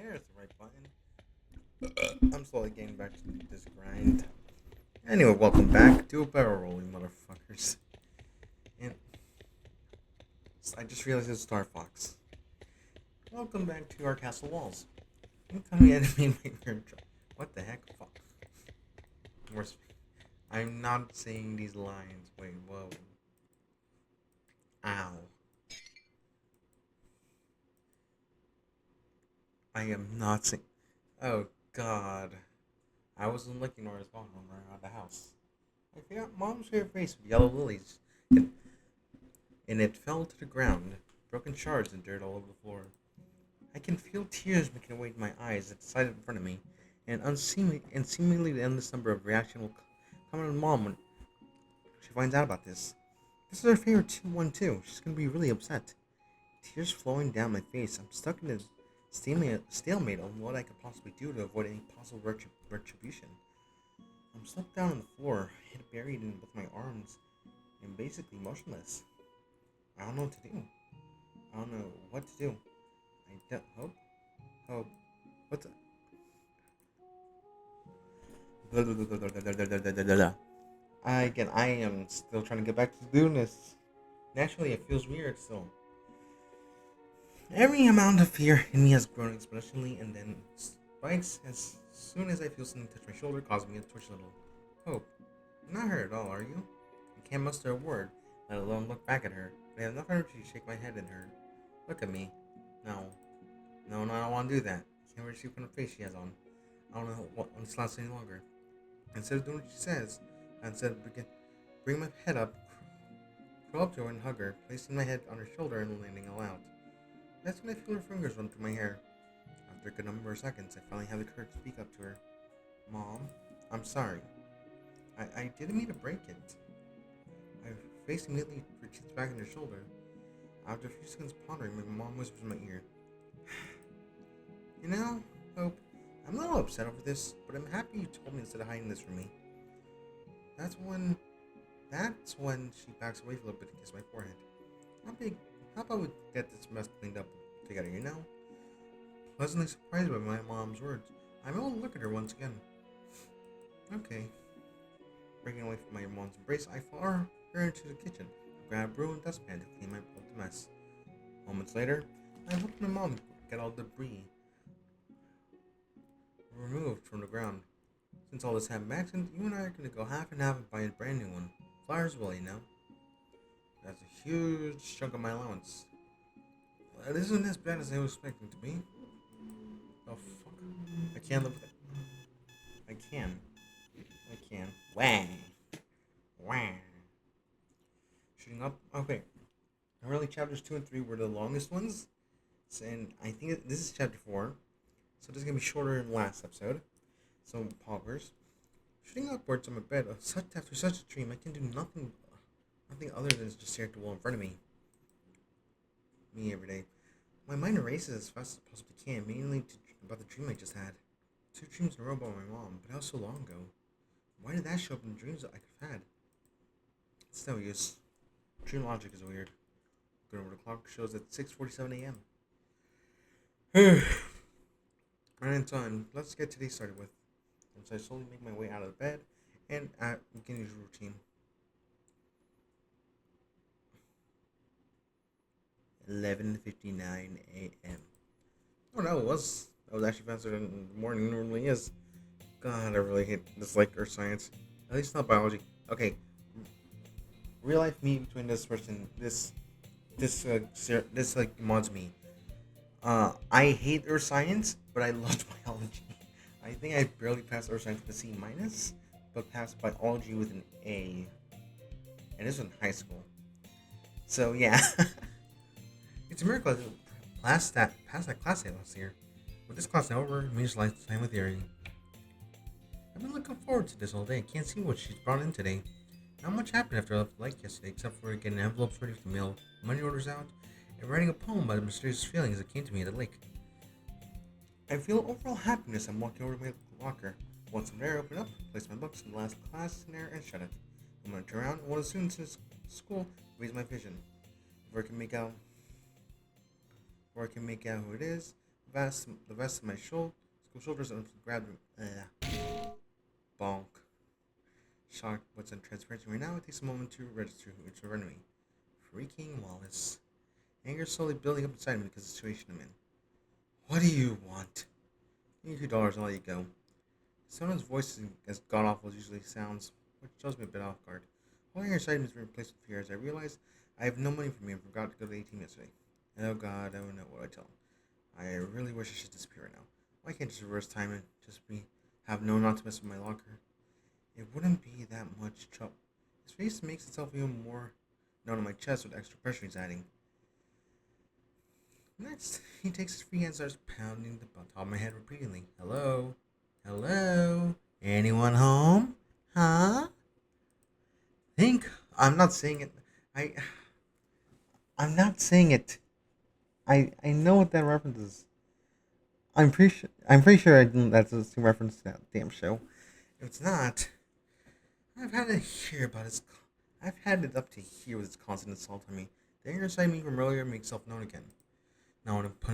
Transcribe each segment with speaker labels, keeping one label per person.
Speaker 1: There's the right button. I'm slowly getting back to this grind. Anyway, welcome back to a barrel rolling, motherfuckers. And I just realized it's Star Fox. Welcome back to our castle walls. Incoming enemy nightmare. What the heck? Fuck. Worse. I'm not saying these lines. Wait, whoa. Ow. I am not saying. Oh, God. I wasn't looking where I was going when we were out of the house. I forgot Mom's favorite vase with yellow lilies, and it fell to the ground, broken shards and dirt all over the floor. I can feel tears making their way to my eyes at the sight in front of me, and seemingly the endless number of reaction will come on Mom when she finds out about this. This is her favorite 212. She's gonna be really upset. Tears flowing down my face. I'm stuck in a stalemate on what I could possibly do to avoid any possible retribution. I'm slumped down on the floor, head buried in both my arms, and basically motionless. I don't know what to do. I don't know what to do. I don't hope. What the? I am still trying to get back to doing this. Naturally, it feels weird still. Every amount of fear in me has grown exponentially and then spikes as soon as I feel something touch my shoulder, causing me to twitch a little. Hope, you're not hurt at all, are you? I can't muster a word, let alone look back at her. But I have enough energy to shake my head at her. Look at me. No. No, I don't want to do that. I can't really see what kind of face she has on. I don't know what this lasts any longer. Instead of doing what she says, I instead bring my head up, crawl up to her and hug her, placing my head on her shoulder and landing aloud. That's when I feel her fingers run through my hair. After a good number of seconds, I finally have the courage to speak up to her. Mom, I'm sorry. I didn't mean to break it. My face immediately retreats back on her shoulder. After a few seconds pondering, my mom whispers in my ear. You know, Hope, I'm a little upset over this, but I'm happy you told me instead of hiding this from me. That's when she backs away for a little bit to kiss my forehead. How about we get this mess cleaned up together, you know? Pleasantly surprised by my mom's words, I'm able to look at her once again. Okay. Breaking away from my mom's embrace, I follow her into the kitchen, grab a broom and dustpan to clean up the mess. Moments later, I helped my mom get all the debris removed from the ground. Since all this happened by accident, you and I are going to go half and half and buy a brand new one. Flowers will, you know? That's a huge chunk of my allowance. It isn't as bad as I was expecting to be. Oh, fuck. I can't live with it. I can. Wang. Wang. Shooting up. Okay. Early chapters 2 and 3 were the longest ones. And I think this is chapter 4. So this is going to be shorter than the last episode. So, paupers. Shooting upwards on my bed after such a dream, I can do nothing other than just stare at the wall in front of me. Me every day. My mind erases as fast as it possibly can, mainly about the dream I just had. 2 dreams in a row about my mom, but that was so long ago. Why did that show up in the dreams that I could have had? It's no use. Dream logic is weird. Looking over the clock shows at 6:47 a.m. Right in time. Let's get today started with. So I slowly make my way out of the bed and begin the routine. 11:59 a.m. Oh no, that was actually faster than the morning normally is. God, I really dislike earth science. At least not biology. Okay, real life me between this person, this like mods me. I hate earth science, but I loved biology. I think I barely passed earth science with a C minus, but passed biology with an A. And this was in high school. So yeah, it's a miracle I passed that class last year. With this class now over, it means lifetime with Yuri. I've been looking forward to this all day. Can't see what she's brought in today. Not much happened after I left the lake yesterday, except for getting envelopes ready for mail, money orders out, and writing a poem about the mysterious feelings that came to me at the lake. I feel overall happiness. I'm walking over to my locker. Once I'm there, I open up, place my books in the last class in there, and shut it. I'm going to turn around, and one of the students in school raise my vision. Before I can make out who it is, the vest of my shoulders and grabbed him. Bonk. Shocked what's in transparency right now, it takes a moment to register who is running me. Freaking Wallace. Anger slowly building up inside me because of the situation I'm in. What do you want? Give me $2 and I'll let you go. Someone's voice isn't as god awful as usually sounds, which throws me a bit off guard. All anger inside me is replaced with fear as I realize I have no money for me and forgot to go to the ATM yesterday. Oh god, I don't know what I tell him. I really wish I should disappear right now. Why can't I just reverse time and just have no not to mess with my locker? It wouldn't be that much trouble. His face makes itself even more known on my chest with extra pressure he's adding. Next, he takes his free hand and starts pounding the top of my head repeatedly. Hello? Hello? Anyone home? Huh? Think? I'm not saying it. I. I'm not saying it. I know what that reference is. I'm pretty sure that's a reference to that damn show. If it's not, I've had it here about his. I've had it up to here with his constant assault on me. The anger inside me from earlier makes itself known again. Now I want to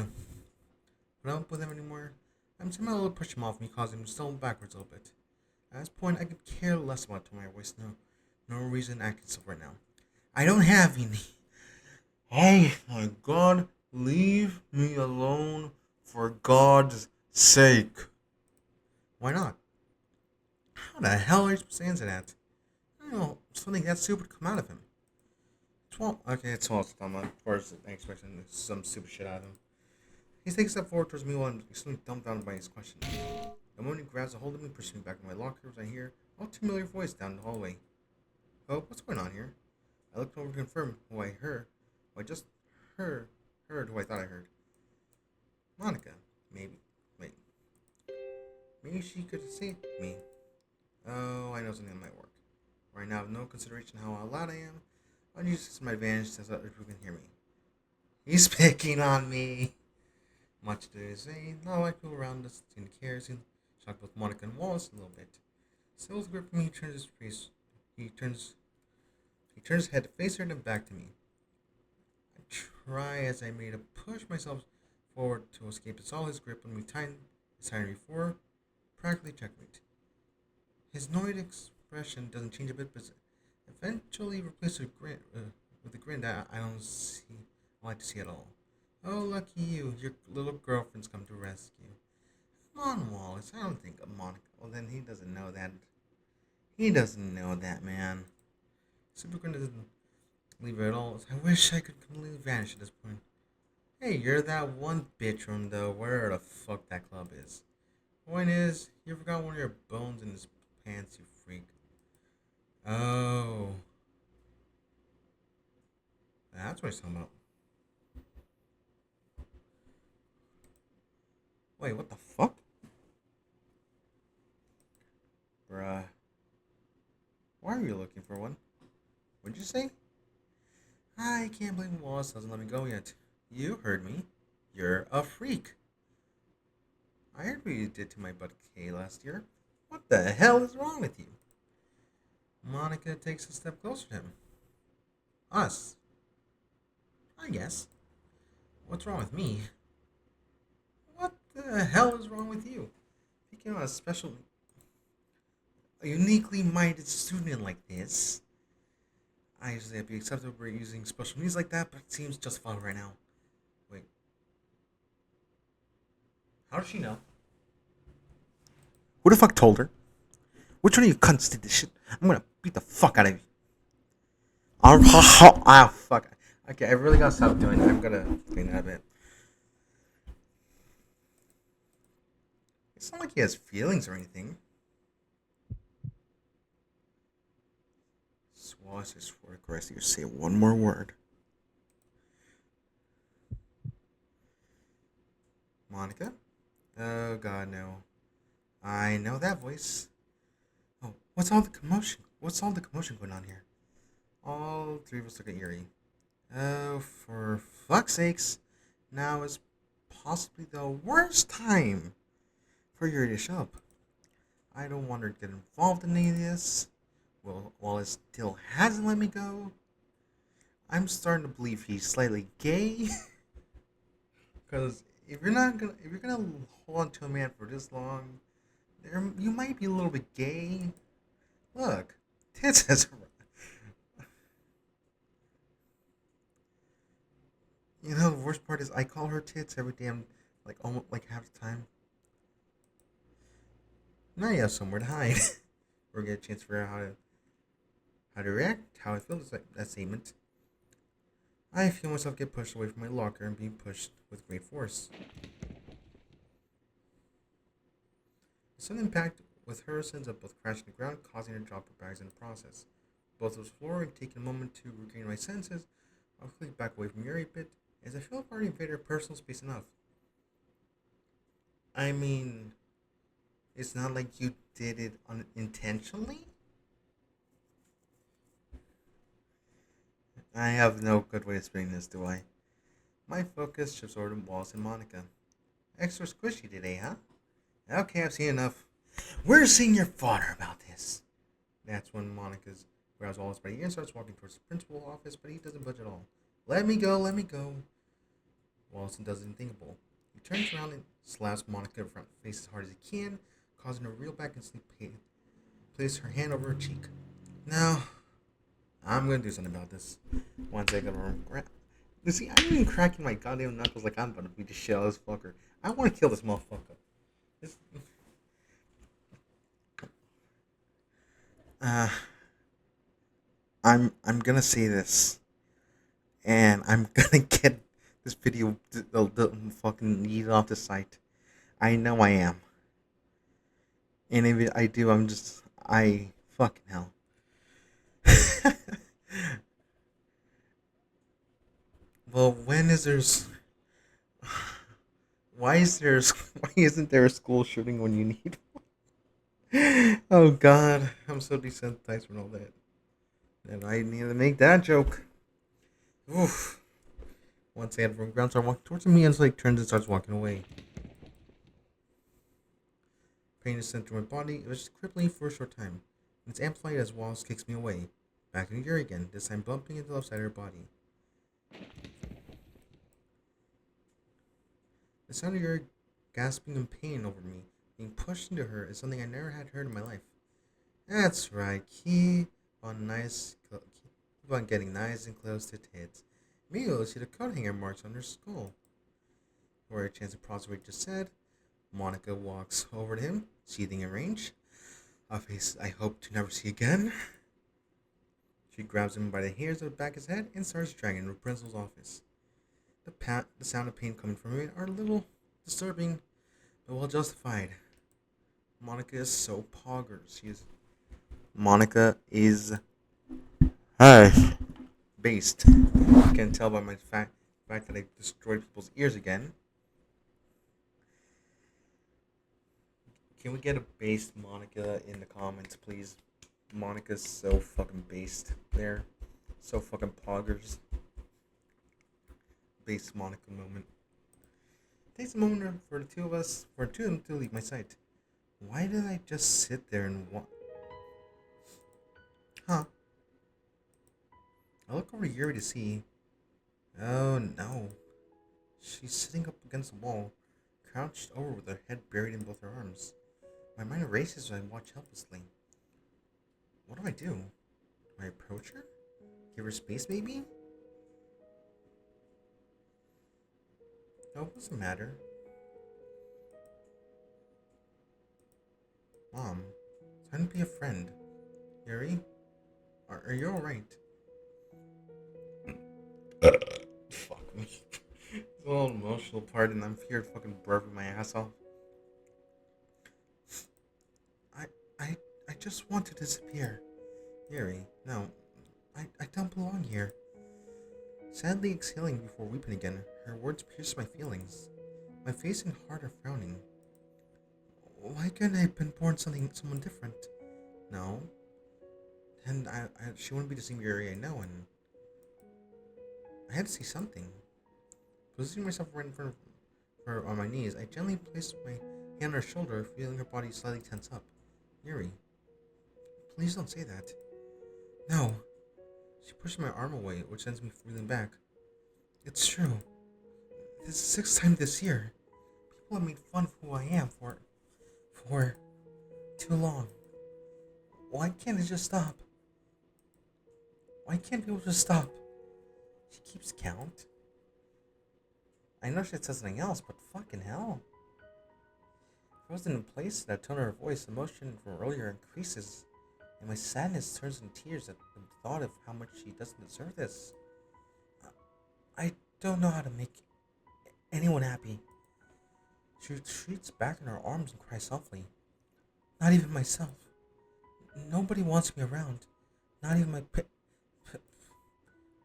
Speaker 1: put up with him anymore. I'm somehow push him off me, causing him to stumble backwards a little bit. At this point, I could care less about my voice. No reason I can suffer right now. I don't have any. Oh my God! Leave me alone, for God's sake. Why not? How the hell are you supposed to answer that? I don't know, something that stupid come out of him. 12. Okay, it's 12. Of course, I expecting some stupid shit out of him. He takes a step forward towards me while I'm extremely dumbfounded by his question. The moment he grabs a hold of me, pushes me back in my locker, as I hear a familiar voice down the hallway. Oh, what's going on here? I looked over to confirm who I heard. Who I just heard who I thought I heard. Monica, maybe. Wait. Maybe she could say me. Oh, I know something that might work. Right now, I have no consideration how loud I am. I'll use this to my advantage so that people can hear me. He's picking on me. Much to his say, not like people around us seem to care. Seem shocked both Monica and Wallace a little bit. Still with grip me, he turns his face. He turns his head to face her and then back to me. I try as I may to push myself forward to escape. It's all his grip when we tighten his hand before practically checkmate. His annoyed expression doesn't change a bit, but eventually replaces with a grin that I don't like to see at all. Oh, lucky you! Your little girlfriend's come to rescue. Come on, Wallace. I don't think of Monica. Well, then he doesn't know that. He doesn't know that, man. Super grin doesn't leave it at all. I wish I could completely vanish at this point. Hey, you're that one bitch room though. Where the fuck that club is? Point is, you forgot one of your bones in his pants, you freak. Oh, that's what he's talking about. Wait, what the fuck? Bruh. Why are you looking for one? What'd you say? I can't believe Wallace doesn't let me go yet. You heard me. You're a freak. I heard what you did to my butt Kay last year. What the hell is wrong with you? Monica takes a step closer to him. Us. I guess. What's wrong with me? What the hell is wrong with you? Thinking about a uniquely minded student like this. I usually have to be acceptable for using special needs like that, but it seems justified right now. Wait. How does she know? Who the fuck told her? Which one of you cunts did this shit? I'm gonna beat the fuck out of you. Ah, fuck. Okay, I really gotta stop doing that. I'm gonna clean that a bit. It's not like he has feelings or anything. Wallace, I swear to Christ, you say one more word. Monica? Oh god, no. I know that voice. Oh, what's all the commotion? What's all the commotion going on here? All three of us look at Yuri. Oh, for fuck's sakes. Now is possibly the worst time for Yuri to show up. I don't want her to get involved in any of this. Well, while it still hasn't let me go, I'm starting to believe he's slightly gay. Because if you're gonna hold on to a man for this long, you might be a little bit gay. Look, tits has. You know, the worst part is I call her tits every damn, like almost like half the time. Now you have somewhere to hide, or get a chance to figure out how to react, how I feel to that statement. I feel myself get pushed away from my locker and being pushed with great force. The sudden impact with her sends up both crashing to the ground, causing her to drop her bags in the process. Both of us floor and taking a moment to regain my senses, I'll click back away from Yuri a bit, as I feel I've already invaded her personal space enough. I mean, it's not like you did it unintentionally? I have no good way of explaining this, do I? My focus shifts over to Wallace and Monica. Extra squishy today, huh? Okay, I've seen enough. We're seeing your father about this. That's when Monica's grabs Wallace by the ear and starts walking towards the principal's office, but he doesn't budge at all. Let me go, let me go. Wallace does the unthinkable. He turns around and slaps Monica in front face as hard as he can, causing her to reel back and sleep pain. Place her hand over her cheek. Now, I'm gonna do something about this. One second, you see, I'm even cracking my goddamn knuckles like I'm gonna beat the shit out of this fucker. I wanna kill this motherfucker. This, uh, I'm gonna say this, and I'm gonna get this video the fucking yeet off the site. I know I am, and if I do, I fucking hell. Well, when is there's why is there why isn't there a school shooting when you need one? Oh God, I'm so desensitized from all that. And I need to make that joke. Oof. Once I had from ground start walking towards me, and like turns and starts walking away. Pain is sent through my body. It was just crippling for a short time. It's amplified as Wallace kicks me away. Back in Yuri again, this time bumping into the left side of her body. The sound of Yuri gasping in pain over me, being pushed into her, is something I never had heard in my life. That's right, keep on getting nice and close to tits. Maybe you'll see the coat hanger marks on her skull. For a chance to process what he just said, Monica walks over to him, seething in rage. A face I hope to never see again. She grabs him by the hairs of the back of his head and starts dragging him to the principal's office. The sound of pain coming from it are a little disturbing, but well justified. Monica is so poggers. Monica is based. You can tell by my fact that I destroyed people's ears again. Can we get a based Monica in the comments, please? Monica's so fucking based there. So fucking poggers. Based Monica moment. It takes a moment for the two of us, for two of them to leave my sight. Why did I just sit there and Huh. I look over to Yuri to see. Oh no. She's sitting up against the wall, crouched over with her head buried in both her arms. My mind races as I watch helplessly. What do? Do I approach her? Give her space, maybe? No, it doesn't matter. Mom, time to be a friend. Yuri, are you alright? Fuck me. It's a little emotional part, and I'm here fucking burping my ass off. I, I, I just want to disappear. Yuri, no, I don't belong here. Sadly exhaling before weeping again, her words pierced my feelings. My face and heart are frowning. Why couldn't I have been born someone different? No. And she wouldn't be the same Yuri I know, and I had to say something. Positioning myself right in front of her on my knees, I gently placed my hand on her shoulder, feeling her body slightly tense up. Yuri, please don't say that. No. She pushed my arm away, which sends me reeling back. It's true. It's the 6th time this year. People have made fun of who I am for too long. Why can't it just stop? Why can't people just stop? She keeps count. I know she said something else, but fucking hell. Frozen in place, that tone of her voice, emotion from earlier increases, and my sadness turns into tears at the thought of how much she doesn't deserve this. I don't know how to make anyone happy. She retreats back in her arms and cries softly. Not even myself. Nobody wants me around. Not even my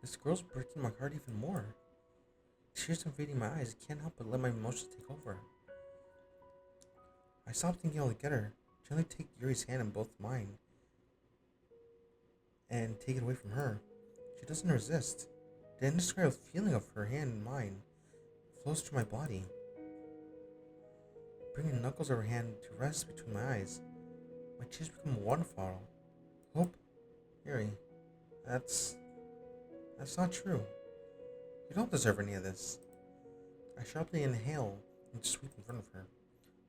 Speaker 1: This girl's breaking my heart even more. Tears invading my eyes. I can't help but let my emotions take over. I stop thinking altogether. Gently take Yuri's hand in both mine and take it away from her. She doesn't resist. The indescribable feeling of her hand in mine flows through my body, bringing the knuckles of her hand to rest between my eyes. My tears become a waterfall. Hope? Yuri, that's not true. You don't deserve any of this. I sharply inhale and sweep in front of her.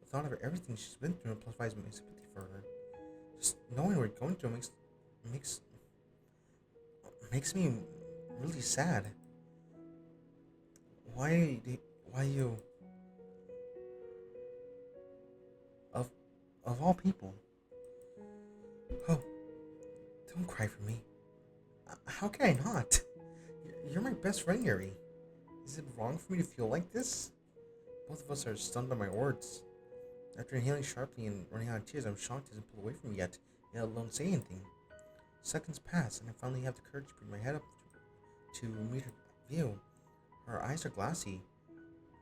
Speaker 1: The thought of everything she's been through amplifies my sympathy for her. Just knowing what we're going through makes me really sad. Why you? Of all people. Oh, don't cry for me. How can I not? You're my best friend, Yuri. Is it wrong for me to feel like this? Both of us are stunned by my words. After inhaling sharply and running out of tears, I'm shocked he hasn't pulled away from me yet alone say anything. Seconds pass, and I finally have the courage to bring my head up to meet her view. Her eyes are glassy,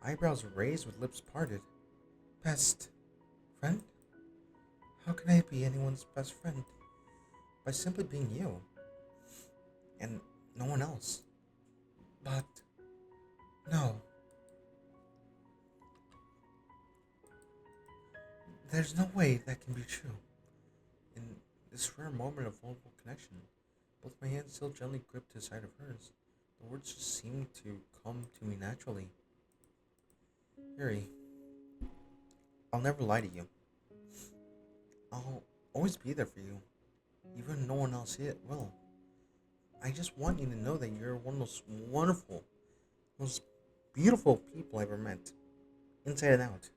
Speaker 1: eyebrows raised with lips parted. Best friend? How can I be anyone's best friend? By simply being you. And no one else. But no. There's no way that can be true. In this rare moment of vulnerable connection, both my hands still gently gripped the side of hers. The words just seemed to come to me naturally. Yuri, I'll never lie to you. I'll always be there for you, even if no one else will. I just want you to know that you're one of those wonderful, most beautiful people I've ever met, inside and out.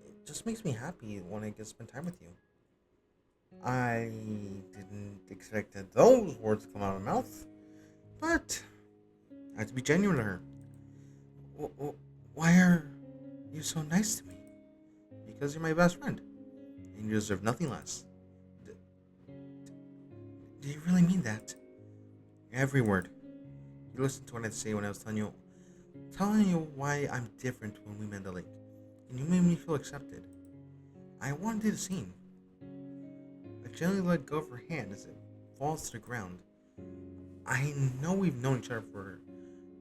Speaker 1: It just makes me happy when I get to spend time with you. I didn't expect that those words to come out of my mouth, but I have to be genuine to her. Why are you so nice to me? Because you're my best friend, and you deserve nothing less. Do you really mean that? Every word. You listened to what I say when I was telling you why I'm different when we met the lake, and you made me feel accepted. I wanted to do the same. I gently let go of her hand as it falls to the ground. I know we've known each other for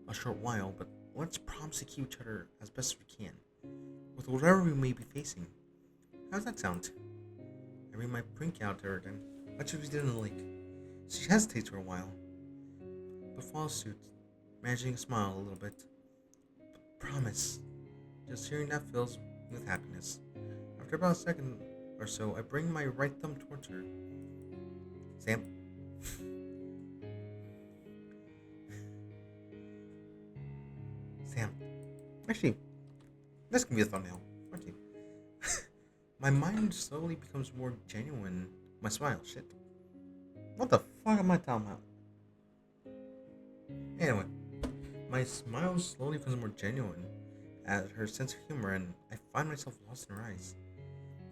Speaker 1: a short while, but let's promise to keep each other as best as we can, with whatever we may be facing. How's that sound? I read my print out to her then, much as we did in the lake. She hesitates for a while, but follows suit, managing to smile a little bit. Promise. Just hearing that fills me with happiness. After about a second or so, I bring my right thumb towards her. Sam. Sam. Actually, this can be a thumbnail. Fuck you. My mind slowly becomes more genuine. My smile, shit. What the fuck am I talking about? Anyway, my smile slowly becomes more genuine at her sense of humor, and I find myself lost in her eyes.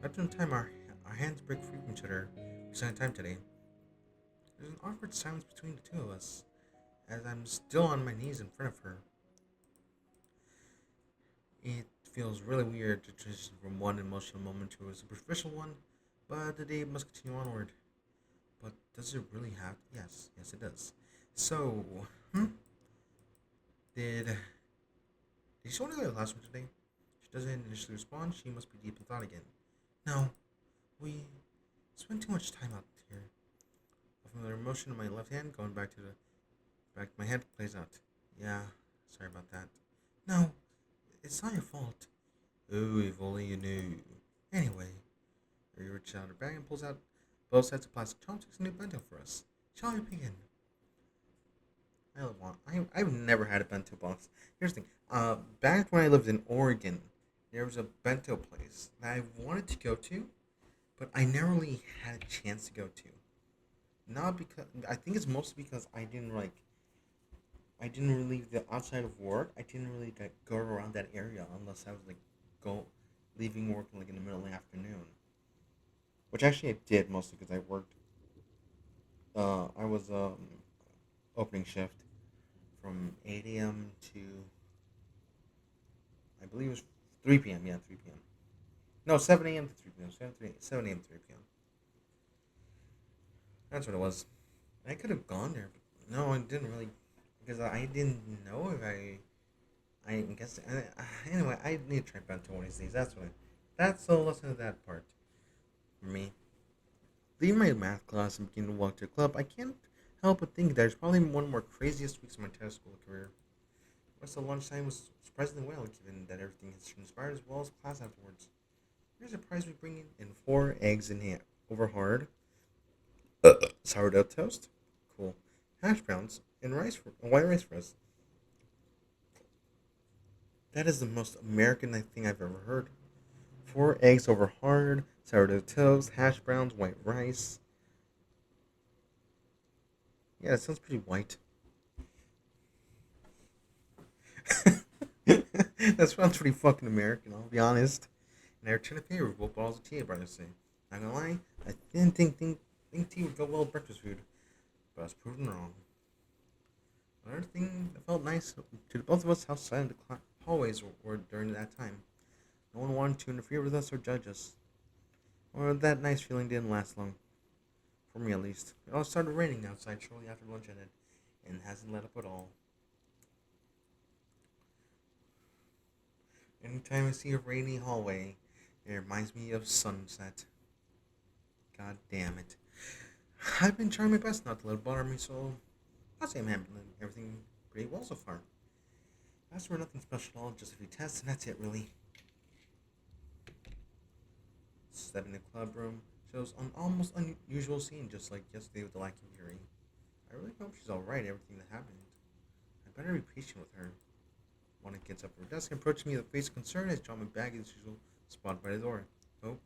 Speaker 1: After some time, our hands break free from each other for the second time today. There's an awkward silence between the two of us, as I'm still on my knees in front of her. It feels really weird to transition from one emotional moment to a superficial one, but the day must continue onward. But does it really have? Yes, it does. So, did she want to go to the last one today? She doesn't initially respond. She must be deep in thought again. No, we spent too much time out here. A familiar motion in my left hand, going back to my head, plays out. Yeah, sorry about that. No, it's not your fault. Ooh, if only you knew. Anyway, Yuri reaches out her bag and pulls out both sets of plastic chopsticks and a new bento for us. Shall we begin? I don't want. I've never had a bento box. Here's the thing. Back when I lived in Oregon, there was a bento place that I wanted to go to, but I never really had a chance to go to. Not because I think it's mostly because I didn't really leave the outside of work. I didn't really go around that area unless I was go leaving work in the middle of the afternoon. Which actually I did mostly because I worked. I was opening shift from 8 a.m. to I believe it was 3 p.m. Yeah, 3 p.m. No, 7 a.m. to 3 p.m. 7 a.m. to 3 p.m. That's what it was. I could have gone there, but no, I didn't really because I didn't know if I guess anyway. I need to try bento one of these days. That's the lesson of that part for me. Leaving my math class and beginning to walk to a club, I can't help but think there's probably one of the more craziest weeks of my entire school career. The rest of lunchtime was surprisingly well, given that everything has transpired as well as class afterwards. Here's a prize we bring in four eggs in hand over hard, sourdough toast, cool, hash browns, and white rice for us. That is the most American thing I've ever heard. Four eggs over hard, sourdough toast, hash browns, white rice. Yeah, that sounds pretty white. That sounds pretty fucking American, I'll be honest. And I return a favor with both bottles of tea, I'd rather say. Not gonna lie, I didn't think tea would go well with breakfast food, but I was proven wrong. Another thing that felt nice to the both of us how silent the hallways were during that time. No one wanted to interfere with us or judge us. Or that nice feeling didn't last long. For me at least. It all started raining outside shortly after lunch ended, and hasn't let up at all. Anytime I see a rainy hallway, it reminds me of sunset. God damn it. I've been trying my best not to let it bother me, so I'll say I'm handling everything pretty well so far. As for nothing special at all, just a few tests, and that's it really. Step in the club room shows an almost unusual scene, just like yesterday with the lack of Yuri. I really hope she's alright, everything that happened. I better be patient with her. Mona gets up from her desk and approaches me with a face of concern as John my bag as usual spot by the door. Oh,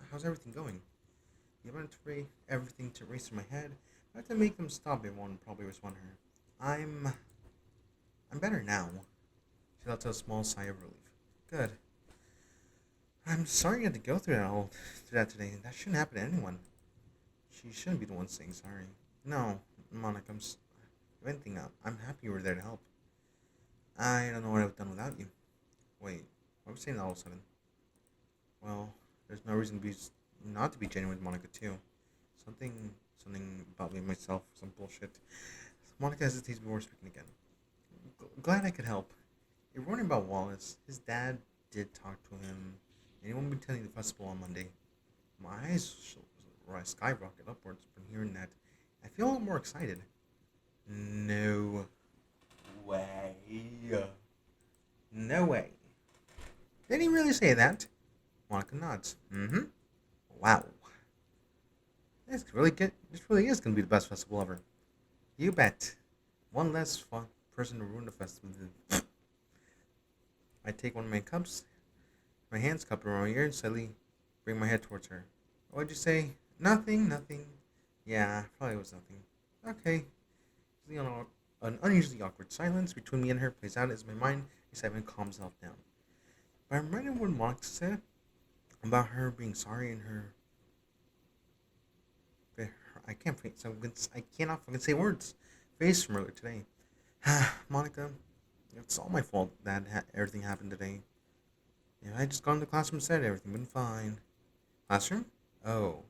Speaker 1: how's everything going? You want to everything to race through my head. I have to make them stop it won't probably respond to her. I'm better now. She lets out a small sigh of relief. Good. I'm sorry you had to go through that today. That shouldn't happen to anyone. She shouldn't be the one saying sorry. No, Monica, if anything, I'm happy you were there to help. I don't know what I would have done without you. Wait, why are we saying that all of a sudden? Well, there's no reason not to be genuine with Monica too. Something, something about me myself, some bullshit. Monica hesitates before speaking again. Glad I could help. You're wondering about Wallace. His dad did talk to him, and he won't be attending the festival on Monday. My eyes skyrocket upwards from hearing that. I feel a little more excited. No way. No way. Did he really say that? Monica nods. Mm-hmm. Wow. This really good. This really is gonna be the best festival ever. You bet. One less fun person to ruin the festival. I take one of my cups, my hands cupped around my ear, and suddenly bring my head towards her. What'd you say? Nothing, nothing. Yeah, probably was nothing. Okay. An unusually awkward silence between me and her plays out as my mind excitement calms itself down. But I'm reminded what Monica said about her being sorry and I can't. I cannot fucking say words. Face from earlier today. Monica, it's all my fault that everything happened today. If I just gone to the classroom and said everything, been fine. Classroom? Oh.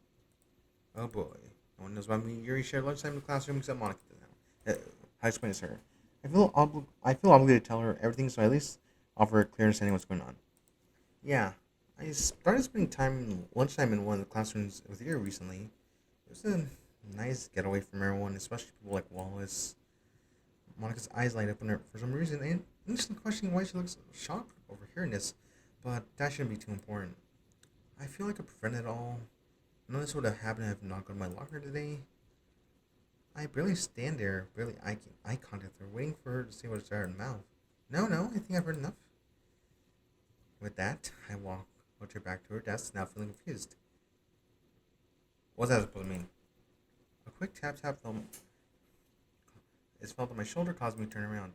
Speaker 1: Oh boy. No one knows about me. Yuri shared lunchtime in the classroom except Monica did now. How to explain this to her? I feel obligated to tell her everything, so I at least offer a clear understanding of what's going on. Yeah. I started spending lunchtime in one of the classrooms with Yuri recently. It was a nice getaway from everyone, especially people like Wallace. Monica's eyes light up on her for some reason, and instantly questioning why she looks shocked over hearing this. But that shouldn't be too important. I feel like I prevented it all. None of this would have happened if I not gone to my locker today. I barely stand there, barely eye contact her, waiting for her to say what's there in her mouth. No, no, I think I've heard enough. With that, I walked her back to her desk, now feeling confused. What's that supposed to mean? A quick tap is felt on my shoulder, caused me to turn around.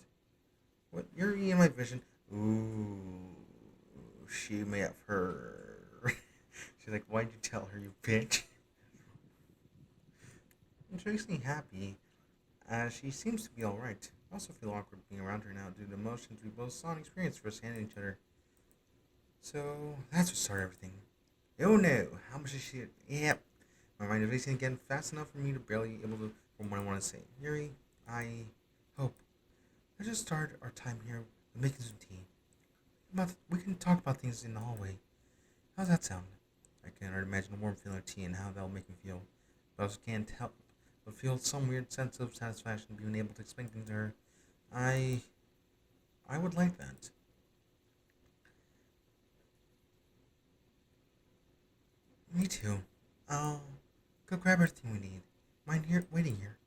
Speaker 1: What? Yuri in my vision. Ooh, she may have heard. She's like, why'd you tell her, you bitch? Which makes me happy, as she seems to be alright. I also feel awkward being around her now due to the emotions we both saw and experienced firsthand in each other. So, that's what started everything. Oh no, how much is she? Yep. My mind is racing again fast enough for me to barely able to from what I want to say. Yuri, I hope. Let's just start our time here with making some tea. We can talk about things in the hallway. How's that sound? I can already imagine the warm feeling of tea and how that'll make me feel. But I also can't help but feel some weird sense of satisfaction being able to explain things to her. I would like that. Me too. I'll go grab everything we need. Mind here waiting here.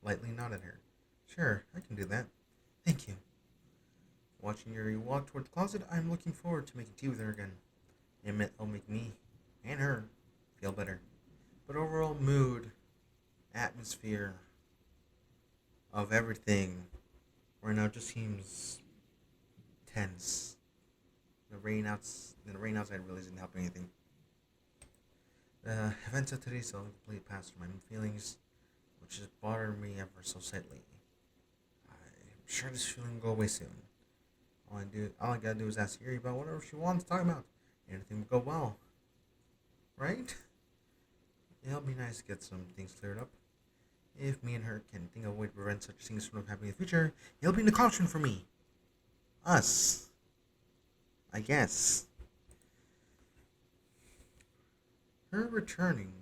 Speaker 1: Lightly nodded at her. Sure, I can do that. Thank you. Watching Yuri walk toward the closet, I'm looking forward to making tea with her again. It'll make me and her feel better. But overall mood, atmosphere of everything right now just seems tense. The rain outside really isn't helping anything. The events of today still completely passed my feelings, which has bothered me ever so slightly. I'm sure this feeling will go away soon. All I gotta do is ask Yuri about whatever she wants to talk about. Anything will go well, right? It'll be nice to get some things cleared up. If me and her can think of a way to prevent such things from happening in the future, it'll be in the caution for me. Us. I guess. Her returning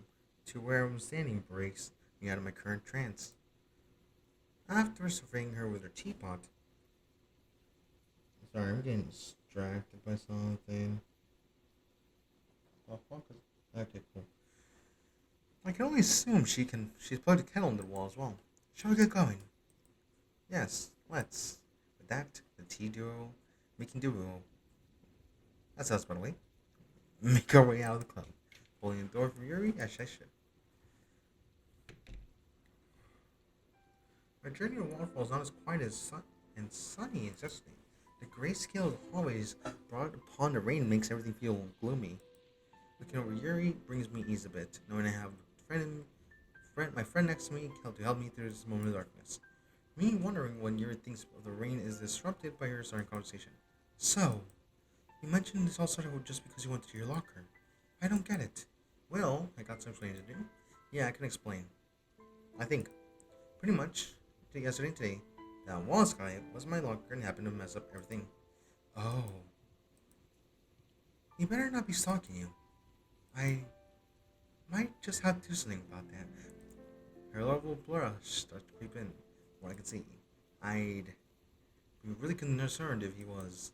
Speaker 1: to where I'm standing breaks me out of my current trance. After surveying her with her teapot. Sorry, I'm getting distracted by something. Oh, fuck is... Okay, cool. I can only assume she's plugged a kettle into the wall as well. Shall we get going? Yes, let's. With that, the tea duo, making duo. That's us, by the way. Make our way out of the club. Holding the door for Yuri, as I should. My journey to Waterfall is not as quiet and sunny as yesterday. The grayscale hallways brought upon the rain makes everything feel gloomy. Looking over Yuri brings me ease a bit, knowing I have my friend next to me to help me through this moment of darkness. Me wondering when Yuri thinks of the rain is disrupted by her starting conversation. So, you mentioned this all started just because you went to your locker. I don't get it. Well, I got some explaining to do. Yeah, I can explain. I think, pretty much, yesterday and today, that Wallace guy was my locker and happened to mess up everything. Oh. He better not be stalking you. I might just have to do something about that. Her level blush starts to creep in. What I can see. I'd be really concerned if he was.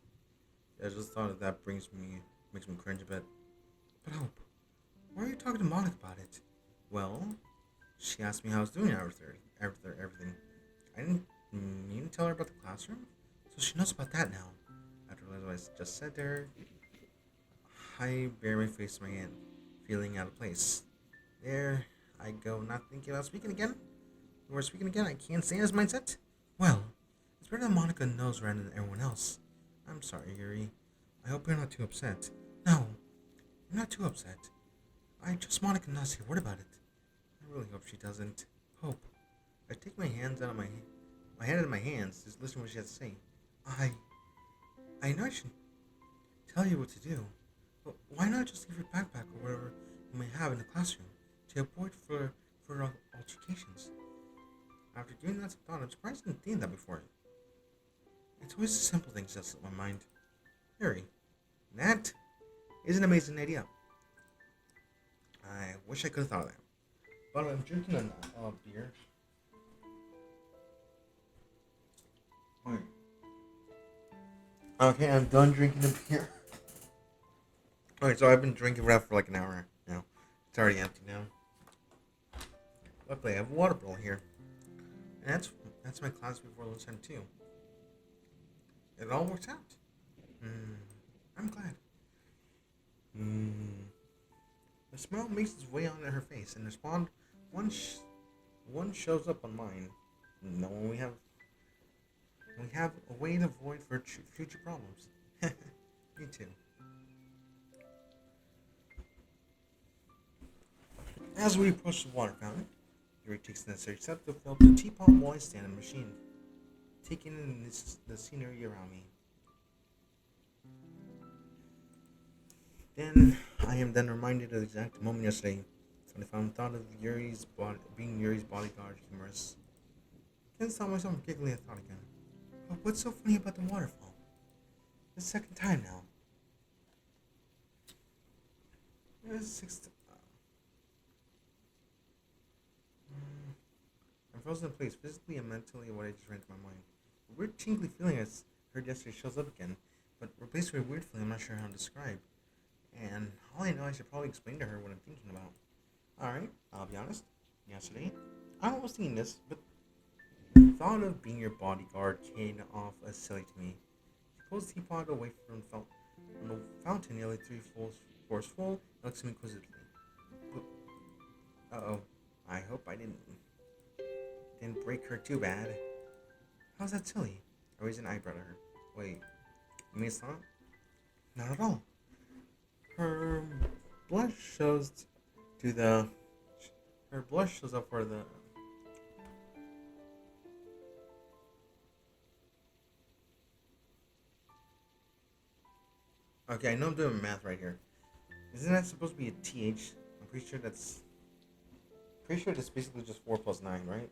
Speaker 1: I just thought of that makes me cringe a bit. But Hope, why are you talking to Monica about it? Well, she asked me how I was doing after everything. I didn't mean to tell her about the classroom, so she knows about that now. After what I just said to her, I bury my face in my hand, feeling out of place. There I go, not thinking about speaking again. We're speaking again, I can't stay in this mindset. Well, it's better that Monica knows rather than everyone else. I'm sorry, Yuri. I hope you're not too upset. No, I'm not too upset. Monica not say a word about it. I really hope she doesn't. Hope. I take my hand out of my hands, just listen to what she has to say. I know I should tell you what to do, but why not just leave your backpack or whatever you may have in the classroom to avoid further altercations? After doing that, I thought I'm surprised I didn't think that before. It's always the simple things that slip my mind. Yuri, that is an amazing idea. I wish I could have thought of that. But I'm drinking a beer. Wait. Okay, I'm done drinking the beer. Alright, so I've been drinking red for like an hour now. It's already empty now. Luckily, I have a water bottle here. And that's my class before lunchtime too. It all works out. Mm, I'm glad. Mm. The smile makes its way onto her face, and respond one one shows up on mine. No, we have a way to avoid for future problems. Me too. As we approach the water fountain, Yuri takes the necessary steps to fill up the teapot while I stand in the machine, taking in the scenery around me. Then I am then reminded of the exact moment yesterday when I found thought of being Yuri's bodyguard humorous. Can't stop myself from giggling at the thought again. But what's so funny about the waterfall? The second time now. It's sixth. I'm frozen in place, physically and mentally, what I just ran through my mind. A weird tingly feeling I heard yesterday shows up again, but replaced with a weird feeling I'm not sure how to describe. And all I know, I should probably explain to her what I'm thinking about. Alright, I'll be honest. Yesterday, I was thinking this, but the thought of being your bodyguard came off as silly to me. She pulls the teapot away from the fountain nearly 3 floors full and looks at me inquisitively. Uh-oh. I hope I didn't break her too bad. How's that silly? I raised an eyebrow at her. Wait, you mean it's not? Not at all. Her blush shows up for the. Okay, I know I'm doing math right here. Isn't that supposed to be a TH? I'm pretty sure that's basically just 4 plus 9, right?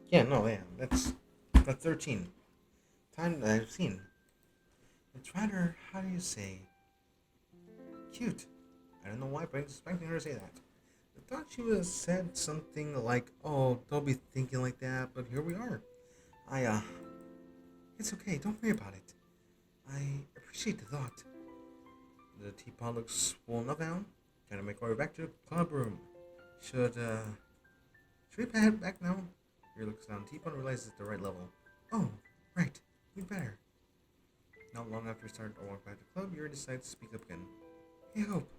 Speaker 1: Yeah, no, yeah, that's 13. Time that I've seen. It's rather, how do you say, cute. I don't know why, but I was expecting her to say that. I thought she would have said something like, "Oh, don't be thinking like that," but here we are. I it's okay. Don't worry about it. I appreciate the thought. The teapot looks full enough now. Gonna make our way back to the club room. Should we head back now? Yuri looks down the teapot and realizes it's the right level. Oh, right. We'd better. Not long after we start our walk back to the club, Yuri decides to speak up again. Hey, Hope.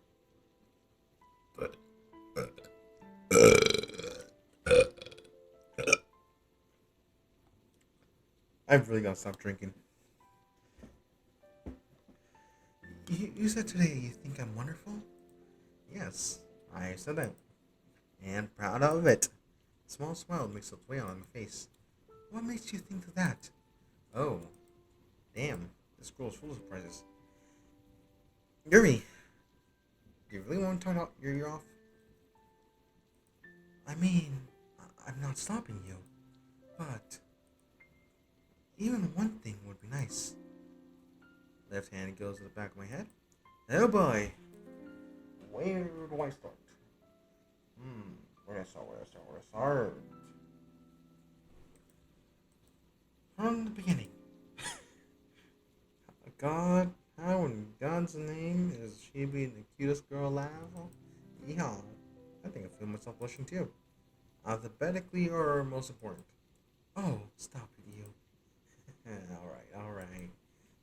Speaker 1: I've really got to stop drinking. You said today you think I'm wonderful? Yes, I said that. And proud of it. A small smile makes its way on my face. What makes you think of that? Oh, damn. This girl's full of surprises. Yuri, do you really want to talk about your year off? I mean, I'm not stopping you. But even one thing would be nice. Left hand goes to the back of my head. Oh boy. Where do I start? Where do I start? From the beginning. God, how in God's name is she being the cutest girl alive? Yeah, I think I feel myself blushing too. Alphabetically or most important? Oh, stop it, you. Alright.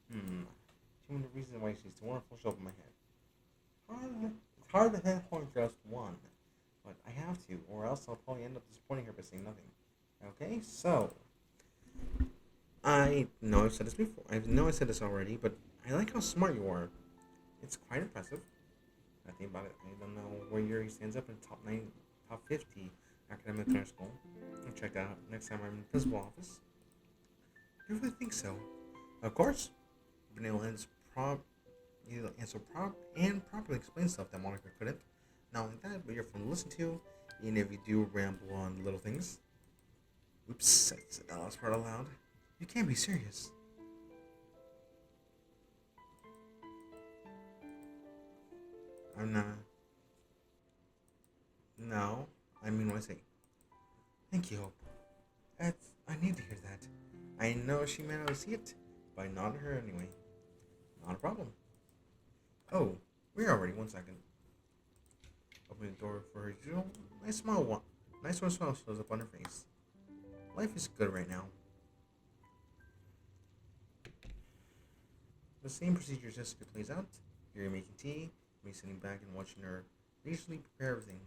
Speaker 1: Too many reasons why she's too wonderful show up in my head. It's hard to pinpoint just one, but I have to, or else I'll probably end up disappointing her by saying nothing. Okay, so I know I've said this before. I know I said this already, but I like how smart you are. It's quite impressive. I think about it. I don't know where Yuri stands up in top 50 academic center school. I'll check that out next time I'm in the principal office. I really think so. Of course, Vanilla is prop you answer prop and properly explain stuff that Monica couldn't. Not only that, but you're fun to listen to, even if you do ramble on little things. Oops, I said that last part aloud. You can't be serious. I'm not. No, I mean what I say. Thank you, Hope. I need to hear that. I know she may not see it, but I nodded her anyway. Not a problem. Oh, we're already. 1 second. Opening the door for her usual. Nice smile. Nice one smile shows up on her face. Life is good right now. The same procedure Jessica plays out. Yuri making tea, me sitting back and watching her leisurely prepare everything.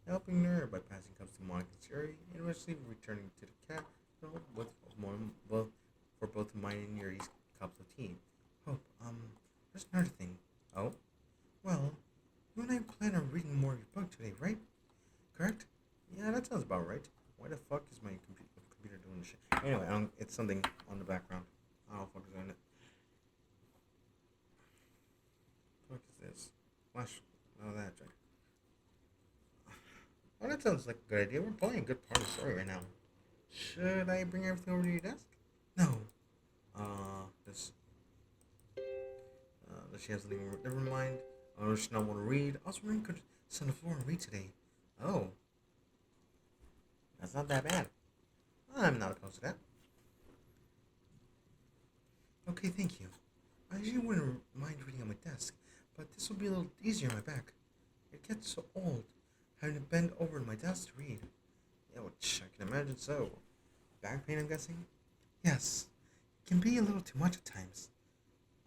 Speaker 1: Helping her by passing cups to Monica and Yuri, and eventually returning to the cat with more, well, for both mine and Yuri's cups of tea. Hope, there's another thing. Oh? Well, you and I plan on reading more of your book today, right? Correct? Yeah, that sounds about right. Why the fuck is my computer doing this shit? Anyway, it's something on the background. I don't know what the fuck is doing it. What is this? Flash. Oh, that. Oh, that sounds like a good idea. We're playing a good part of the story right now. Should I bring everything over to your desk? No. This. Does she have something? Never mind. Does she not want to read? I was wondering, could sit on the floor and read today. Oh, that's not that bad. I'm not opposed to that. Okay, thank you. I usually wouldn't mind reading on my desk, but this will be a little easier on my back. It gets so old having to bend over to my desk to read. Yeah, which I can imagine so. Back pain, I'm guessing? Yes. It can be a little too much at times.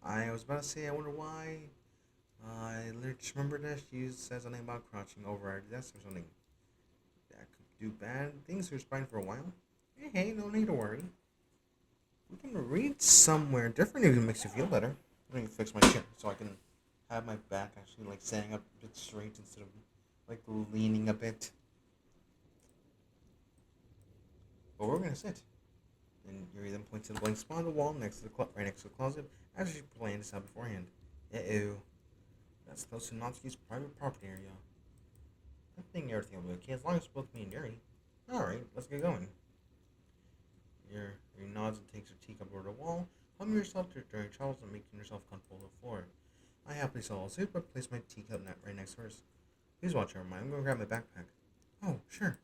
Speaker 1: I was about to say, I wonder why. I literally just remember that she said something about crouching over our desk or something. That could do bad things to her spine for a while. Hey, no need to worry. We can read somewhere different if it makes you feel better. Let me fix my chin so I can have my back actually like standing up a bit straight instead of like leaning a bit. But we're gonna sit. And Yuri then points to the blank spot on the wall next to the right next to the closet, as she planned this out beforehand. Uh-oh. That's close to Natsuki's private property area. I think everything will be okay as long as both me and Yuri. Alright, let's get going. Yuri nods and takes her teacup over the wall, humming herself to during travels and making herself comfortable on the floor. I happily follow suit, but place my teacup right next to hers. Please watch her, mind. I'm going to grab my backpack. Oh, sure.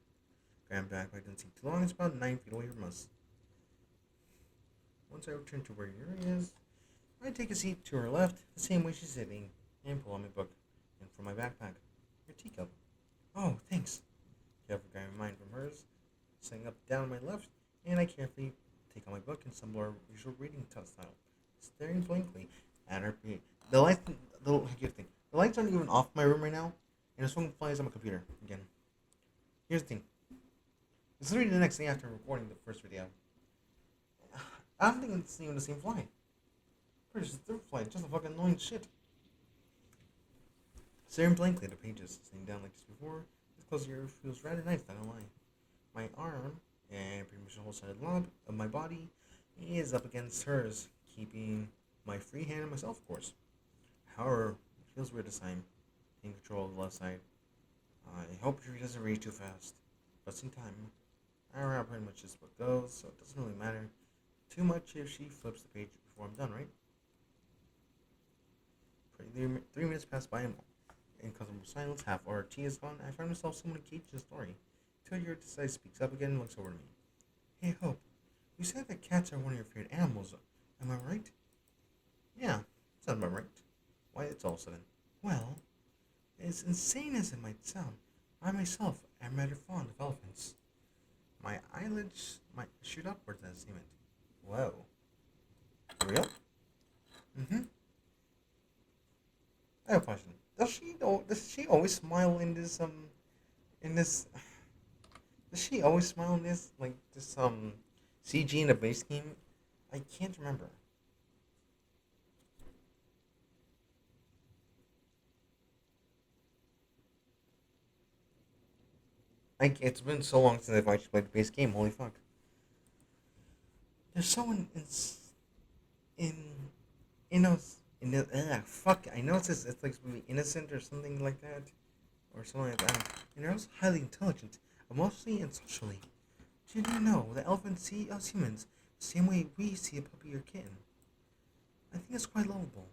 Speaker 1: Grab my backpack doesn't take too long. It's about 9 feet away from us. Once I return to where Yuri is, I take a seat to her left, the same way she's sitting, and pull out my book. And from my backpack, your teacup. Oh, thanks. Carefully grabbing mine from hers, sitting up down on my left, and I carefully take out my book and stumble our usual reading style, staring blankly at her. The lights, the lights aren't even off my room right now, and the phone flies on my computer again. Here's the thing. It's literally the next day after recording the first video. I don't think it's even the same flight. Pretty sure it's the third flight, just a fucking annoying shit. Staring blankly at the pages, sitting down like this before, this close ear feels rather nice, not gonna lie. My arm, and pretty much the whole side of my body, is up against hers, keeping my free hand on myself, of course. However, it feels weird this time, in control of the left side. I hope she doesn't read too fast, but same time, I don't know how pretty much this book goes, so it doesn't really matter too much if she flips the page before I'm done, right? 3 minutes pass by and in comfortable silence, half our tea is gone, I find myself somewhat engaged in the story. Till Yuri decides speaks up again and looks over to me. Hey, Hope, you said that cats are one of your favorite animals, am I right? Yeah, sounds about right. Why, it's all sudden. Well, as insane as it might sound, I myself am rather fond of elephants. My eyelids might shoot upwards at the statement. Whoa. Real? Mm-hmm. I have a question. Does she always smile in this in this does she always smile in this CG in the base game? I can't remember. Like it's been so long since I've actually played the base game, holy fuck. There's someone fuck. I know it's like supposed to be innocent or something like that, or something like that. And they're also highly intelligent, emotionally and socially. Did you know that elephants see us humans the same way we see a puppy or kitten? I think it's quite lovable.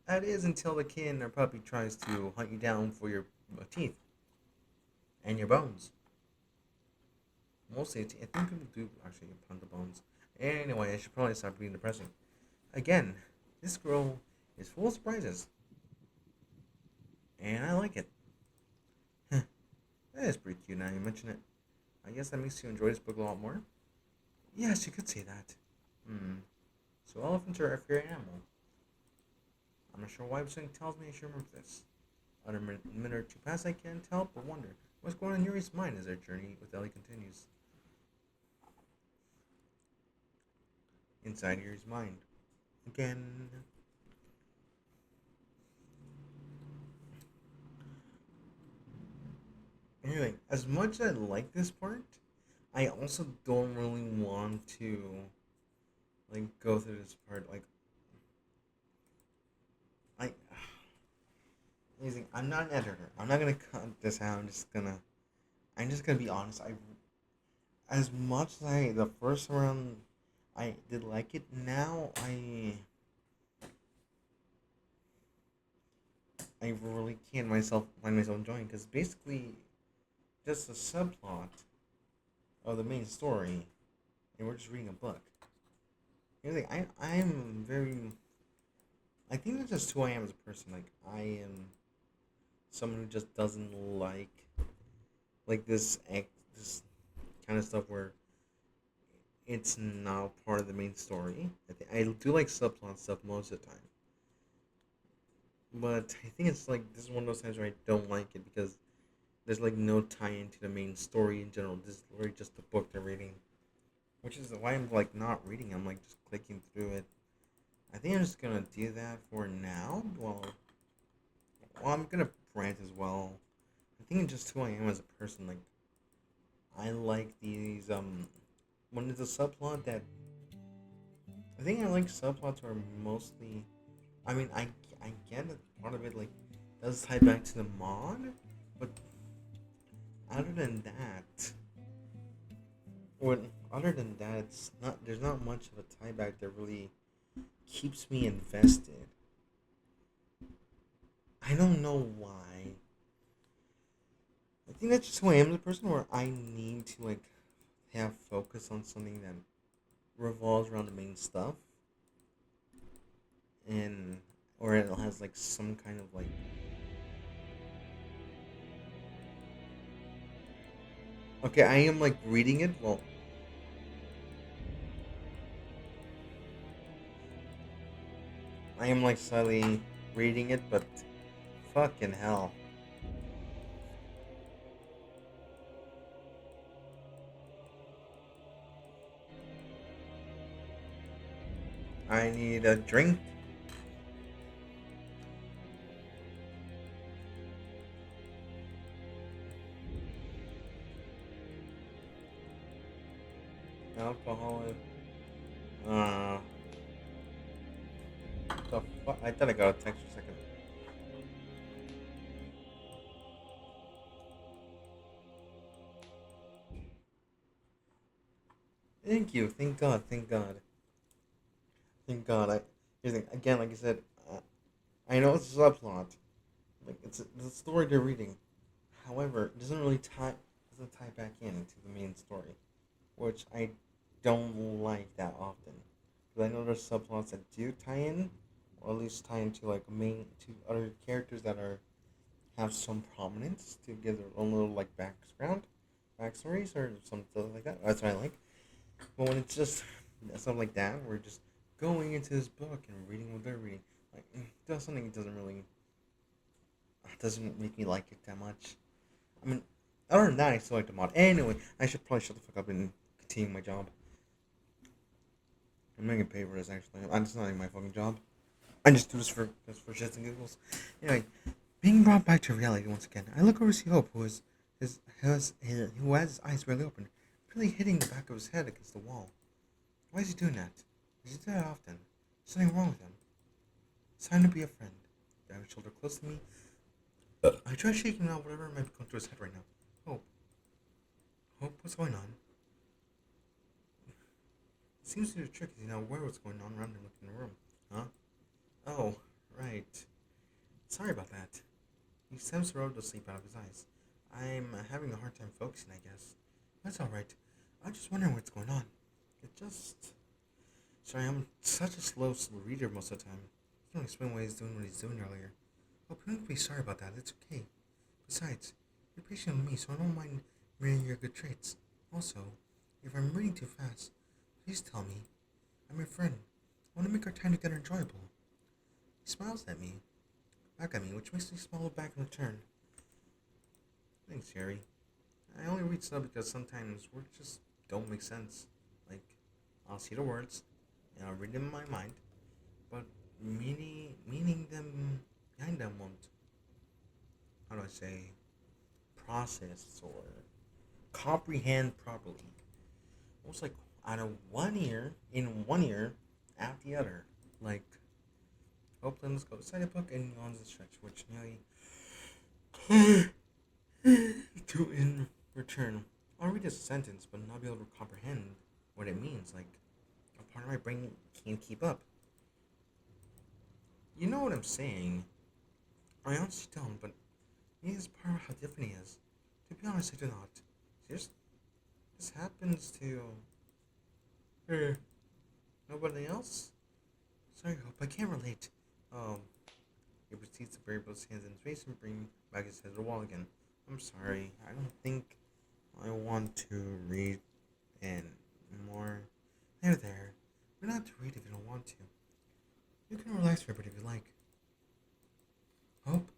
Speaker 1: That is until the kitten or puppy tries to hunt you down for your teeth and your bones. Mostly, I think people do actually hunt the bones. Anyway, I should probably stop being depressing. Again, this girl is full of surprises, and I like it. That is pretty cute now you mention it. I guess that makes you enjoy this book a lot more. Yes, you could say that. Hmm. So elephants are a fair animal. I'm not sure why something tells me I should remember this. Under a minute or two pass, I can't help but wonder what's going on in Yuri's mind as their journey with Ellie continues. Inside Yuri's mind. Again. Anyway, as much as I like this part, I also don't really want to go through this part. I amazing. I'm not an editor. I'm not gonna cut this out. I'm just gonna be honest. I as much as I the first round I did like it. Now I really can't find myself enjoying because basically just a subplot of the main story, and we're just reading a book. You know, I'm very. I think that's just who I am as a person. Like I am someone who just doesn't this kind of stuff where it's not part of the main story. I do like subplot stuff most of the time, but I think it's like this is one of those times where I don't like it because there's like no tie into the main story in general. This is literally just the book they're reading, which is why I'm like not reading. I'm like just clicking through it. I think I'm just gonna do that for now. Well, I'm gonna rant as well. I think it's just who I am as a person. Like I like these when it's a subplot that I think I like subplots are mostly. I mean, I get that part of it like does tie back to the mod, but other than that, or other than that, it's not. There's not much of a tie back that really keeps me invested. I don't know why. I think that's just who I am as a person, where I need to have focus on something that revolves around the main stuff, and or it has like some kind of okay, I am like reading it. Well, I am like slightly reading it, but fucking hell, I need a drink. Alcohol. Uh, the fuck? I thought I got a text for a second. Thank you. Thank God. Thank God. Thank God. Here's the thing. Again, like I said, I know it's a subplot. Like it's a story they're reading. However, it doesn't tie back into the main story, which I don't like that often. Because I know there's subplots that do tie in, or at least tie into like main to other characters that are have some prominence to give their own little like backstories or something like that. That's what I like. But when it's just stuff like that, we're just going into this book and reading what they're reading. That's something that doesn't make me like it that much. I mean, other than that, I still like the mod. Anyway, I should probably shut the fuck up and continue my job. I'm not getting paid for this actually. It's not even my fucking job. I just do this for shits and giggles. Anyway, being brought back to reality once again, I look over to see Hope, who has his eyes barely open, really hitting the back of his head against the wall. Why is he doing that? Does he do that often? There's something wrong with him. It's time to be a friend. I have his shoulder close to me. I try shaking out whatever might be going through his head right now. Hope. Hope, what's going on? It seems to be a trick. Is he now aware what's going on around him in the room? Huh? Oh, right. Sorry about that. He stems the road to sleep out of his eyes. I'm having a hard time focusing, I guess. That's alright. I'm just wondering what's going on. It just... Sorry, I'm such a slow reader most of the time. I can't explain why he's doing what he's doing earlier. Oh, don't be sorry about that. It's okay. Besides, you're patient with me, so I don't mind mirroring your good traits. Also, if I'm reading too fast, please tell me. I'm your friend. I want to make our time together enjoyable. He smiles back at me, which makes me smile back in return. Thanks, Yuri. I only read stuff because sometimes words just don't make sense. Like, I'll see the words, and I'll read them in my mind, but meaning them behind them won't, how do I say, process or comprehend properly. Almost like out of one ear, out the other. Like, hopefully let's go beside the book and yawns and stretch, which nearly to in return. I'll read a sentence but not be able to comprehend what it means. Like, a part of my brain can't keep up. You know what I'm saying? I honestly don't, but it is part of how different he is. To be honest, I do not. This, this happens to nobody else? Sorry, Hope, I can't relate. Um, he proceeds to bury both hands in his face and bring back his head to the wall again. I'm sorry, I don't think I want to read and more. There. We're not to read if you don't want to. You can relax for a bit if you like. Hope,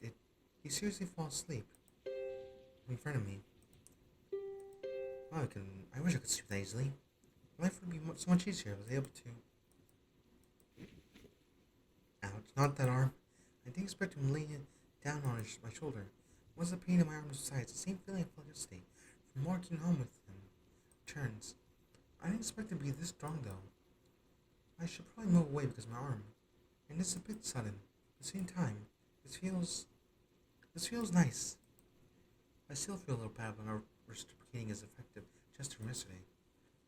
Speaker 1: did he seriously fall asleep in front of me? Wow, I wish I could sleep that easily. Life would be so much easier if I was able to. Ouch, not that arm. I didn't expect him laying it down on my shoulder. Once the pain in my arm subsides, the same feeling I felt yesterday from walking home with him returns. I didn't expect it to be this strong though. I should probably move away because of my arm. And it's a bit sudden. At the same time, this feels nice. I still feel a little bad when our reciprocating is effective just from yesterday.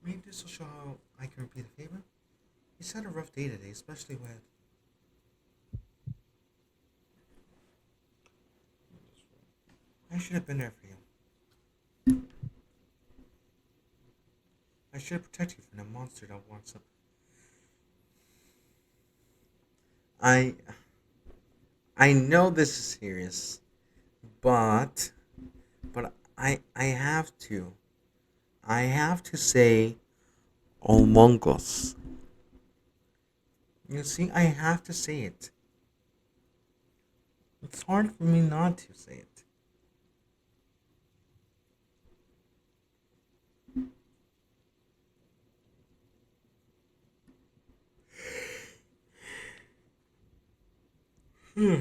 Speaker 1: Maybe this will show how I can repeat a favor. He's had a rough day today, especially with... I should have been there for you. I should have protected you from the monster that wants up. I I know this is serious, but I have to. I have to say Among Us. You see, I have to say it. It's hard for me not to say it. Hmm.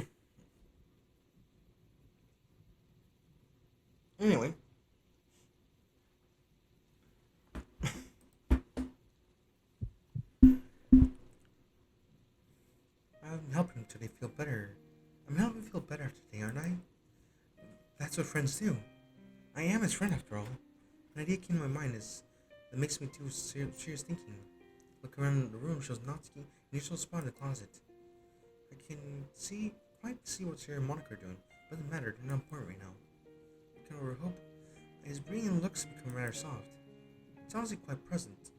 Speaker 1: Anyway, I'm helping him today feel better. I'm helping him feel better today, aren't I? That's what friends do. I am his friend after all. An idea came to my mind is that makes me do serious thinking. Look around the room shows Natsuki in the usual spot in the closet. I can quite see what's here and Monica are doing. Doesn't matter, they're not important right now. I can overhope. His breathing looks become rather soft. It's honestly quite pleasant.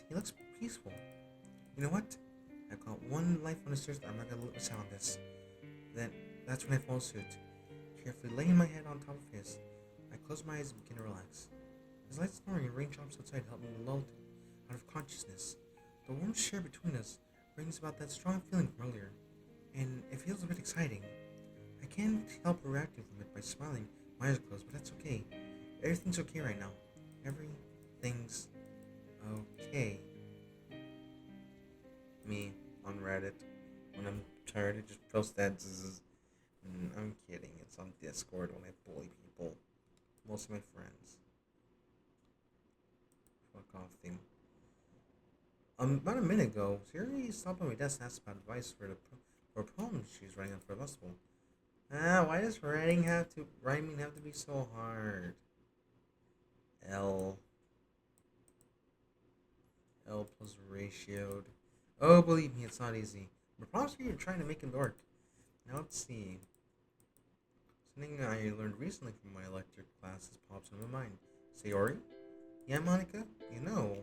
Speaker 1: He looks peaceful. You know what? I've got one life on the stairs, but I'm not gonna miss out on this. Then that's when I follow suit. Carefully laying my head on top of his, I close my eyes and begin to relax. His light snoring and raindrops outside help me lulled out of consciousness. The warmth shared between us brings about that strong feeling from earlier, and it feels a bit exciting. I can't help reacting from it by smiling, my eyes closed, but that's okay. Everything's okay right now. Everything's okay. Me on Reddit when I'm tired, I just post that. I'm kidding. It's on Discord when I bully people. Most of my friends. Fuck off them. About a minute ago, Yuri stopped by my desk and asked about advice for a poem she's writing for a festival. Why does rhyming have to be so hard? L L plus ratioed. Oh, believe me, it's not easy. But promise me you're trying to make it work. Now let's see. Something I learned recently from my electric classes pops in my mind. Sayori? Yeah, Monica? You know,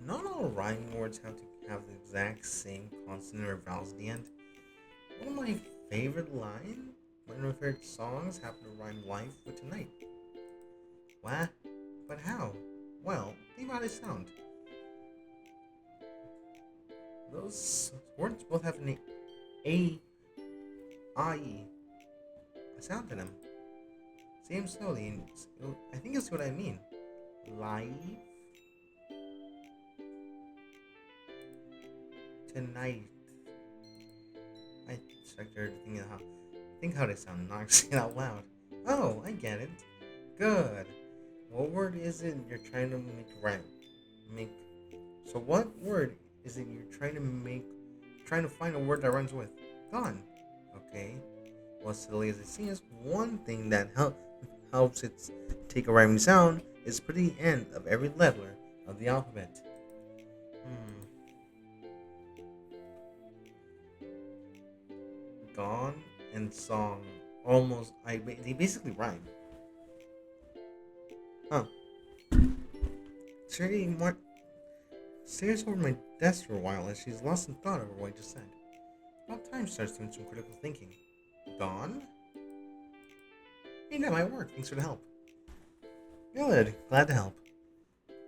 Speaker 1: not all rhyming words have to have the exact same consonant or vowels at the end. One of my favorite lines, one of my favorite songs happen to rhyme life with tonight. What? But how? Well, think about how they sound. Those words both have an A, I, a sound in them. Same slowly, and I think you'll see what I mean. Live tonight. I expected her to think how they sound, not say it out loud. Oh, I get it. Good. What word is it you're trying to make rhyme? Make. So what word is it you're trying to make? Trying to find a word that rhymes with? Gone. Okay. Well, silly as it seems, one thing that helps it take a rhyming sound is put the end of every letter of the alphabet. Gone and song they basically rhyme. Huh. Seriously, more stares over my desk for a while as she's lost in thought over what I just said. About time she starts doing some critical thinking. Gone? Hey, that might work. Thanks for the help. Good. Glad to help.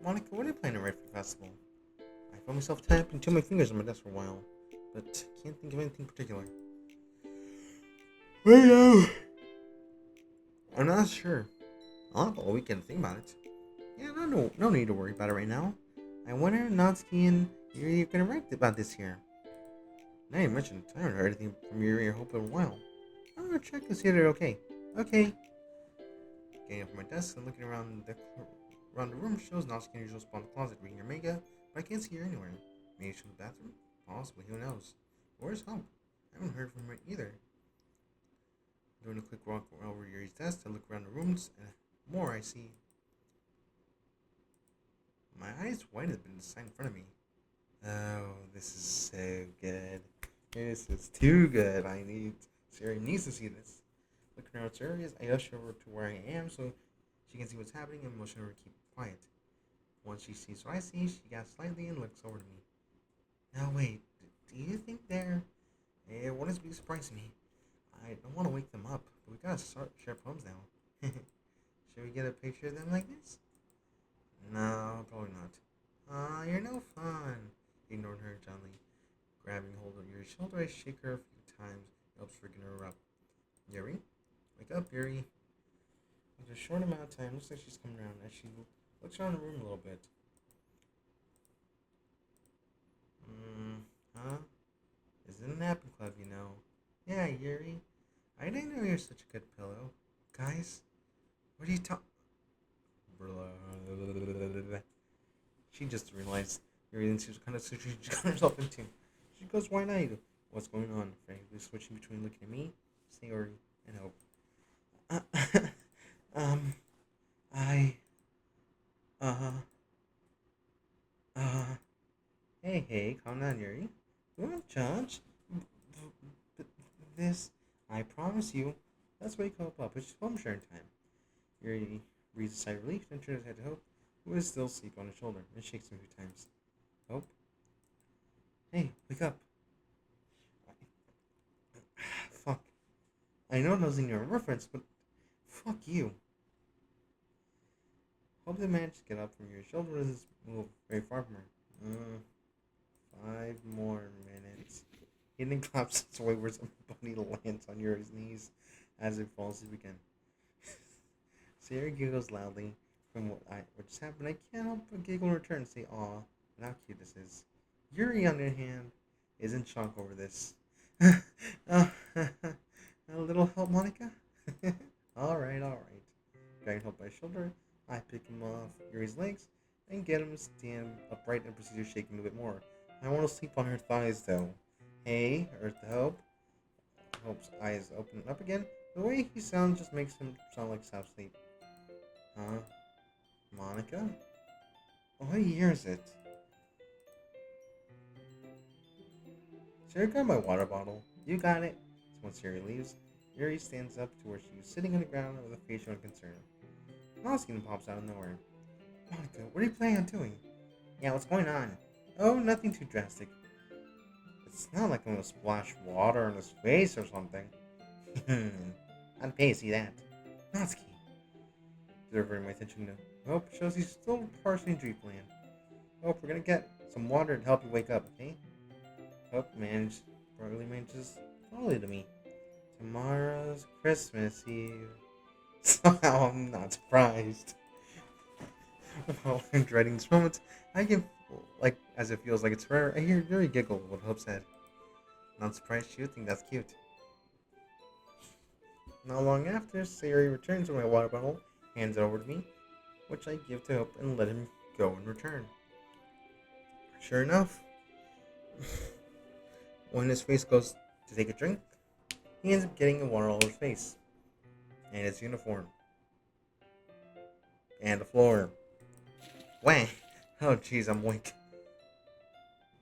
Speaker 1: Monica, what are you planning to write for the festival? I found myself tapping two of my fingers on my desk for a while, but can't think of anything particular. Wait, no. I'm not sure. I'll have all weekend to think about it. Yeah, no need to worry about it right now. I wonder if Natsuki and Yuri are gonna write about this here. Now you mentioned I haven't heard anything from Yuri or Hope in a while. I'm gonna check and see if they're okay. Okay. Getting up from my desk and looking around the room shows Natsuki in her usual spot in the closet reading her manga, but I can't see her anywhere. Maybe she's in the bathroom? Possibly, who knows? Where's Hope? I haven't heard from her either. Doing a quick walk over Yuri's desk, I look around the rooms, and more I see. My eyes wide open the sign in front of me. Oh, this is so good. This is too good. Sarah needs to see this. Looking around Sarah, I usher her to where I am so she can see what's happening and motion her to keep quiet. Once she sees what I see, she gasps slightly and looks over to me. Now wait, do you think it wouldn't be surprising me? I don't want to wake them up, but we gotta start share poems now. Should we get a picture of them like this? No, probably not. You're no fun. Ignored her gently. Grabbing hold of Yuri's shoulder, I shake her a few times, helps freaking her up. Yuri? Wake up, Yuri. After a short amount of time, looks like she's coming around as she looks around the room a little bit. Huh? This is a napping club, you know. Yeah, Yuri. I didn't know you were such a good pillow. Guys, what are you talking? She just realized Yuri into the kind of situation she got herself into. She goes, why not? What's going on? Frankly, switching between looking at me, Sayori, and Hope. I, hey, calm down, Yuri. We won't judge. This, I promise you, let's wake Hope up. It's home sharing time. Yuri breathes a sigh of relief and turns his head to Hope, who is still asleep on his shoulder, and shakes him a few times. Hope? Hey, wake up. Fuck. I know it wasn't your reference, but fuck you. Hope they managed to get up from your shoulder as it's moved very far from her. 5 more minutes. He then collapses away where somebody lands on Yuri's knees as it falls asleep again. Sarah giggles loudly from what just happened. I can't help but giggle in return and say, aw, and how cute this is. Yuri, on the other hand, is in shock over this. A little help, Monica? Alright. Grabbing Hope by his shoulder, I pick him off Yuri's legs and get him to stand upright and proceed to shake him a bit more. I want to sleep on her thighs, though. Hey, Earth to Hope. Hope's eyes open up again. The way he sounds just makes him sound like sound sleep. Huh? Monica? What year is it? Sure, got my water bottle. You got it. So once Yuri leaves, Yuri stands up to where she was sitting on the ground with a face showing concern. Moskine pops out of nowhere. Monica, what are you planning on doing? Yeah, what's going on? Oh, nothing too drastic. It's not like I'm gonna splash water on his face or something. I'd pay to see that. Natsuki. Delivering my attention to Hope shows he's still partially in dreamland. Hope, we're gonna get some water to help you wake up, okay? Hope probably manages slowly to me. Tomorrow's Christmas Eve. Somehow I'm not surprised. While I'm dreading this moment, I give, like, as it feels like it's forever, I hear Yuri giggle what Hope said. Not surprised you think that's cute. Not long after, Sayuri returns with my water bottle, hands it over to me, which I give to Hope and let him go in return. Sure enough, when his face goes to take a drink, he ends up getting the water all over his face, and his uniform, and the floor. Wah! Oh jeez, I'm awake.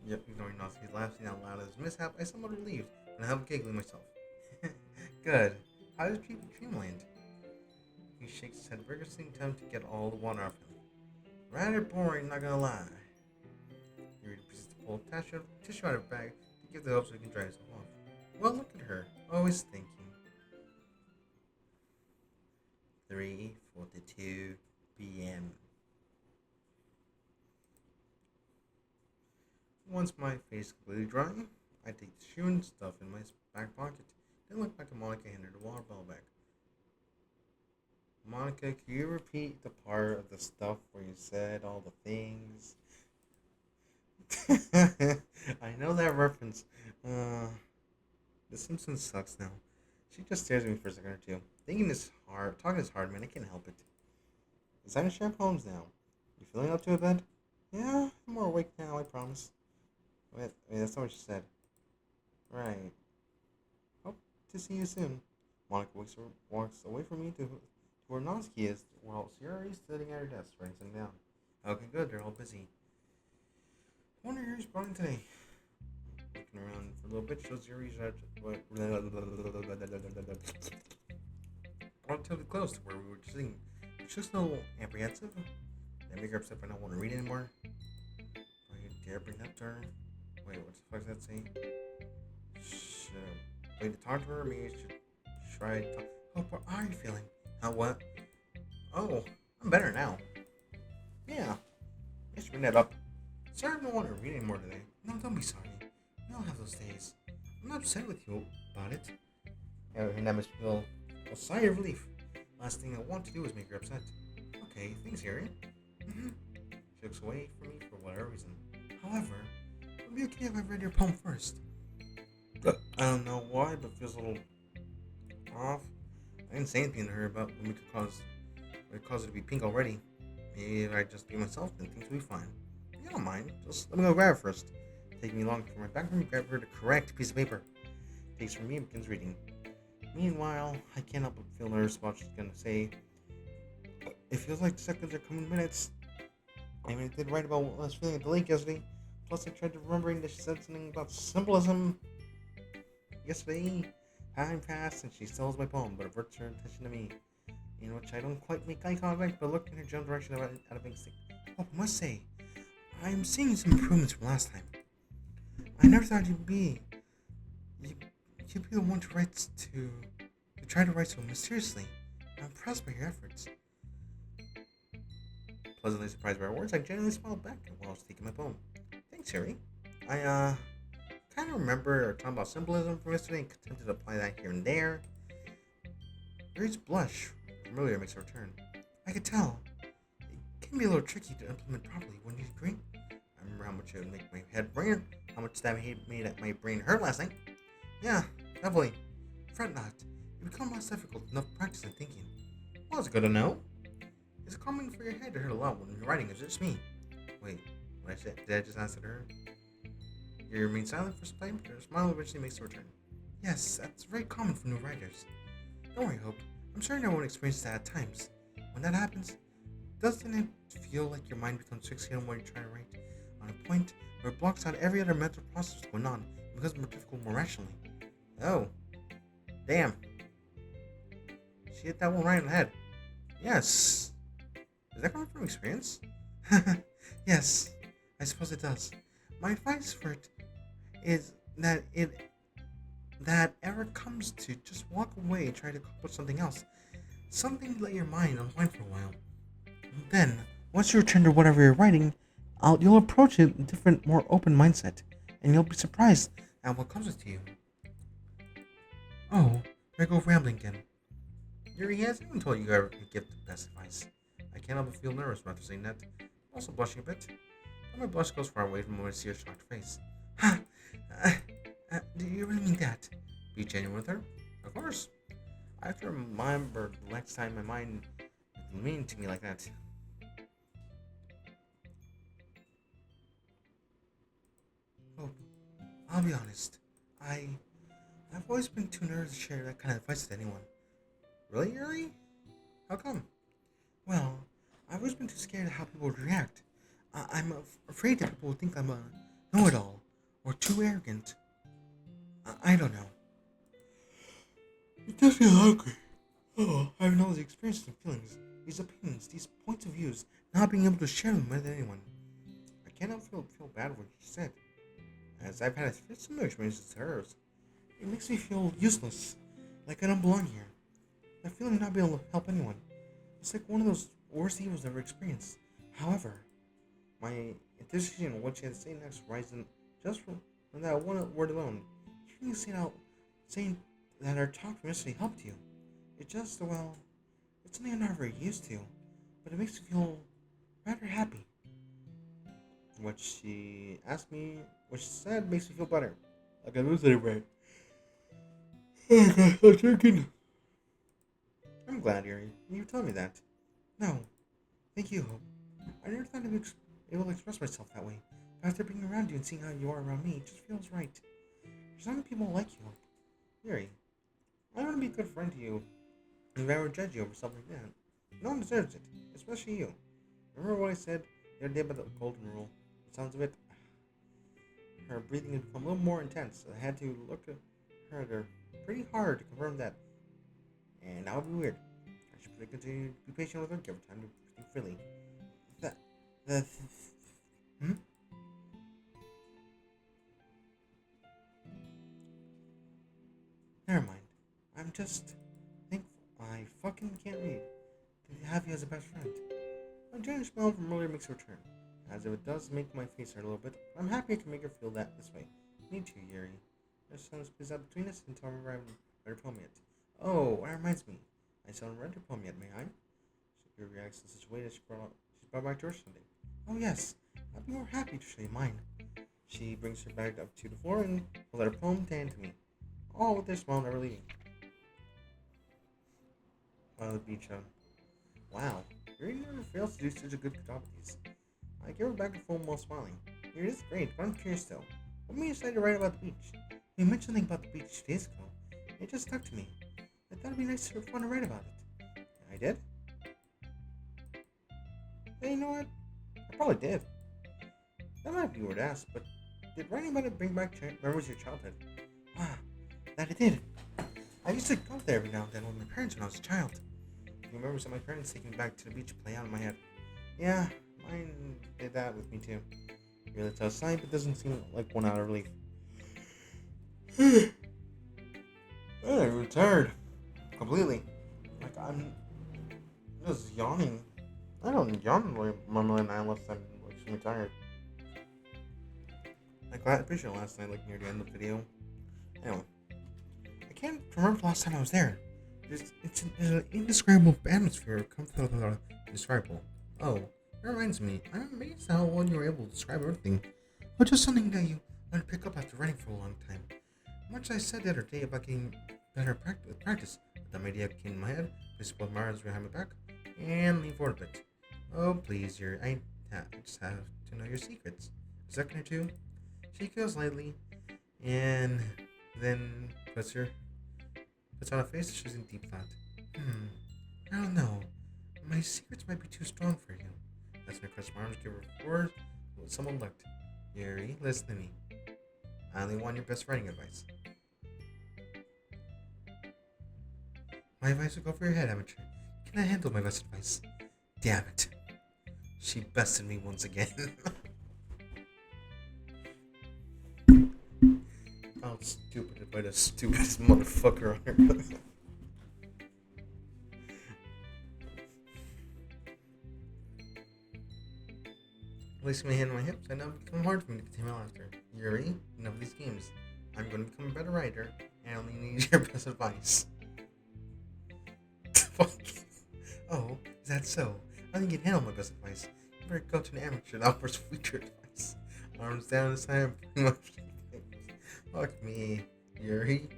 Speaker 1: Yep, ignoring Natsuki's laughing out loud at his mishap, I somewhat relieved, and I have giggling myself. Good. How does Dreamland? He shakes his head vigorously in attempt to get all the water off him. Rather boring, not gonna lie. Yuri proceeds to pull tissue out of her bag to give the Hope so he can dry himself off. Well, look at her, always thinking. 3:42 p.m. Once my face is completely dry, I take the shoe and stuff in my back pocket, then look back at Monica and hand her the water bottle back. Monica, can you repeat the part of the stuff where you said all the things? I know that reference. The Simpsons sucks now. She just stares at me for a second or two. Talking is hard, man, I can't help it. It's time to share poems now. You feeling up to a bed? Yeah, I'm more awake now, I promise. Wait, that's not what she said. Right. Hope to see you soon. Monica walks away from me to where Natsuki is, while Sayuri's sitting at her desk, writing something down. Okay, good, they're all busy. I wonder Yuri's brought in today. Looking around for a little bit, shows Yuri's relatively close to where we were sitting. She's just a little apprehensive. That make her upset if I don't want to read anymore. Do I dare bring that to her? Wait, what the fuck does that say? Wait to talk to her? Maybe I should try to talk. Oh, what are you feeling? How what? Oh, I'm better now. Yeah. I should bring that up. Sorry I don't want to read anymore today. No, don't be sorry. We all have those days. I'm not upset with you about it. And that must feel a sigh of relief. Last thing I want to do is make her upset. Okay, thanks, Yuri. She looks away from me for whatever reason. However, it would be okay if I read your poem first. I don't know why, but it feels a little off. I didn't say anything to her about what could cause it to be pink already. Maybe if I just be myself, then things will be fine. You don't mind. Just let me go grab her first. Taking me long for my back room, grab her the correct piece of paper. Takes from me and begins reading. Meanwhile, I can't help but feel nervous about what she's gonna say. It feels like the seconds are coming minutes. I mean, I did write about what I was feeling at the lake yesterday. Plus, I tried to remembering that she said something about symbolism yesterday. Time passed, and she still has my poem, but averts her attention to me. In which I don't quite make eye contact, but look in her general direction out of instinct. Oh, I must say, I'm seeing some improvements from last time. I never thought you'd be the one to try to write so mysteriously. I'm impressed by your efforts. Pleasantly surprised by her words, I genuinely smiled back while I was taking my poem. Thanks, Yuri. I kind of remember talking about symbolism from yesterday and attempted to apply that here and there. Yuri's blush from earlier makes a return. I could tell. It can be a little tricky to implement properly, wouldn't you agree? I remember how much it would make my head burn, how much that made my brain hurt last night. Yeah, definitely. Fret not. It become less difficult enough practice and thinking. Well, it's good to know. It's common for your head to hurt a lot when you're writing, is it just me? Did I just ask at her? You remain silent for some time, but her smile eventually makes a return. Yes, that's very common for new writers. Don't worry, Hope. I'm sure everyone experiences that at times. When that happens, doesn't it feel like your mind becomes fixated on what you're trying to write? On a point where it blocks out every other mental process going on and becomes more difficult more rationally. Oh, damn. She hit that one right in the head. Yes. Is that coming from experience? Yes, I suppose it does. My advice for it is that ever comes to just walk away and try to accomplish something else. Something to let your mind unwind for a while. Then, once you return to whatever you're writing, you'll approach it with a different, more open mindset, and you'll be surprised at what comes to you. Oh, here I go rambling again. Yuri has even told you you ever give the best advice. I can't help but feel nervous about saying that. I'm also blushing a bit. But my blush goes far away from when I see her shocked face. Ha! Do you really mean that? Be genuine with her? Of course. I have to remember the next time my mind is mean to me like that. Oh, I'll be honest. I've always been too nervous to share that kind of advice with anyone. Really, Yuri? How come? Well, I've always been too scared of how people would react. I'm afraid that people would think I'm a know-it-all or too arrogant. I don't know. It does feel ugly. Oh, having all these experiences and feelings, these opinions, these points of views, not being able to share them with anyone. I cannot feel bad for what she said, as I've had similar experiences to hers. It makes me feel useless, like I don't belong here. That feeling of not being able to help anyone. It's like one of those worst evils I've ever experienced. However, my enthusiasm on what she had to say next rises just from that one word alone. Hearing you saying that our talk from yesterday helped you. It just, well, it's something I'm not very used to, but it makes me feel rather happy. What she said makes me feel better. Like I lose it right. Oh god, I'm drinking. I'm glad, Yuri. You told me that. No, thank you, Hope. I never thought I'd be able to express myself that way. But after being around you and seeing how you are around me, it just feels right. There's not many people like you, Hope. Yuri, I want to be a good friend to you if I ever judge you over something like that. No one deserves it, especially you. Remember what I said the other day about the golden rule? It sounds a bit. Her breathing had become a little more intense, so I had to look at her pretty hard to confirm that. And that would be weird. I should probably continue to be patient with her, give her time to think freely. The Never mind. I'm just thankful. I fucking can't read. To have you as a best friend. My giant smile from earlier makes a return, as if it does make my face hurt a little bit. But I'm happy I can make her feel that this way. Me too, Yuri. There's some space out between us until I haven't read her poem yet. Oh, that reminds me. I still haven't read her poem yet, may I? Yuri reacts in such a way that she's brought back to her something. Oh yes, I'd be more happy to show you mine. She brings her bag up to the floor and will let her poem hand to me. All with their smile never leaving. The beach. Wow, Yuri never fails to do such a good job with these. I give her back the phone while smiling. Yuri, this is great, but I'm curious still. What made you decide to write about the beach? You mentioned something about the beach 2 days ago. It just stuck to me. I thought it'd be nice or fun to write about it. I did? Hey, you know what? I probably did. That might be weird to ask, but did writing about it bring back memories of your childhood? Ah, that it did. I used to go there every now and then with my parents when I was a child. I remember some of my parents taking me back to the beach to play out in my head. Yeah, mine did that with me too. Really tough sign, but doesn't seem like one out of relief. I'm tired. Completely. Like, I'm just yawning. I don't yawn normally unless I'm extremely tired. Like, I'm pretty sure last night, like near the end of the video. Anyway, I can't remember the last time I was there. There's an indescribable atmosphere, indescribable. Oh, that reminds me, I'm amazed how well you were able to describe everything. Or just something that you learned to pick up after writing for a long time. Much I said the other day about getting better practice, but that idea came in my head, placed both my arms behind my back, and leaned forward a bit. Oh, please, I Yeah, I just have to know your secrets. A second or two. She giggles lightly, and then puts on a face that shows in deep thought. I don't know. My secrets might be too strong for you. That's when I crossed my arms, give her before someone looked. Yuri, listen to me. I only want your best writing advice. My advice will go for your head, amateur. You cannot handle my best advice. Damn it. She bested me once again. Felt stupid by the stupidest motherfucker on earth. Placing my hand on my hips, I know it become hard for me to contain my laughter. Yuri, enough of these games. I'm going to become a better writer, and I only need your best advice. Fuck. Oh, is that so? I think you can handle my best advice. You better go to an amateur that offers weaker advice. Arms down this time, pretty much. Fuck me, Yuri.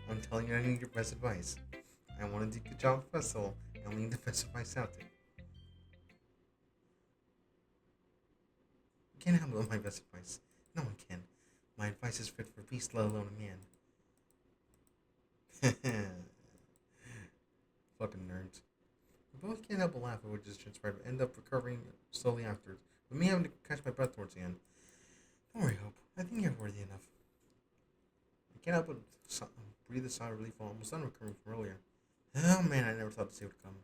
Speaker 1: I'm telling you I need your best advice. I want to do a good job at the festival, and I only need the best advice out there. You can't handle my best advice. No one can. My advice is fit for a beast, let alone a man. Fucking nerds. We both can't help but laugh at what just transpired, but end up recovering slowly afterwards, with me having to catch my breath towards the end. Don't worry, Hope. I think you're worthy enough. I can't help but breathe a sigh of relief while almost done recovering from earlier. Oh man, I never thought to see what would come.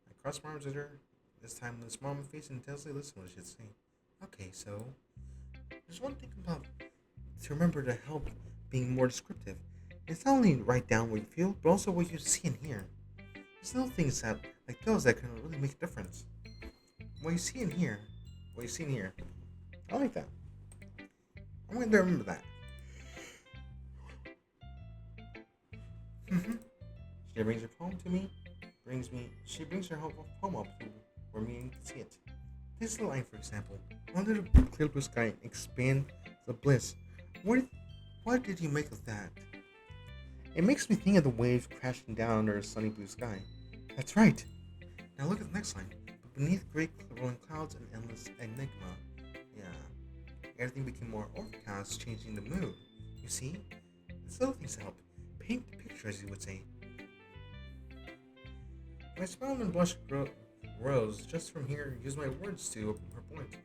Speaker 1: I crossed my arms at her, this time with a smile on my face and intensely listened to what she had to say. Okay, so there's one thing about to remember to help being more descriptive. It's not only write down what you feel, but also what you see and hear. There's little things that like those that can really make a difference. What you see and hear. I like that. I'm going to remember that. She brings her poem to me. She brings her poem up to where me can see it. This is the line, for example. Under the clear blue sky, expand the bliss. What did you make of that? It makes me think of the waves crashing down under a sunny blue sky. That's right. Now look at the next line. But beneath great rolling clouds, an endless enigma. Yeah. Everything became more overcast, changing the mood. You see? These little things help. Paint the picture, as you would say. My smile and blush rose just from here. Use my words to open her point.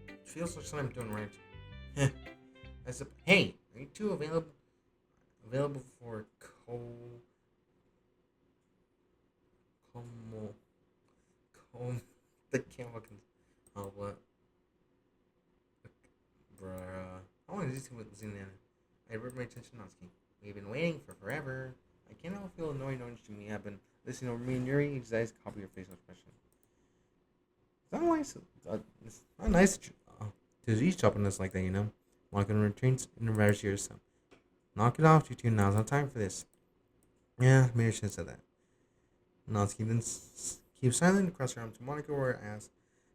Speaker 1: It feels like something I'm doing right. I said, hey, are you two available for the camera can what? Bruh. How long is this with Zin? I ripped my attention, Natsuki. We've been waiting for forever. I can't help feel annoyed to me. I've been listening over me and Yuri. His eyes copy your facial expression. It's not nice to eavesdrop on this like that, you know. Monica returns and embarrass yourself. Knock it off, you two. Now's not time for this. Yeah, maybe I should have said that. Natsuki then keeps silent across her arm to Monica, where I ask,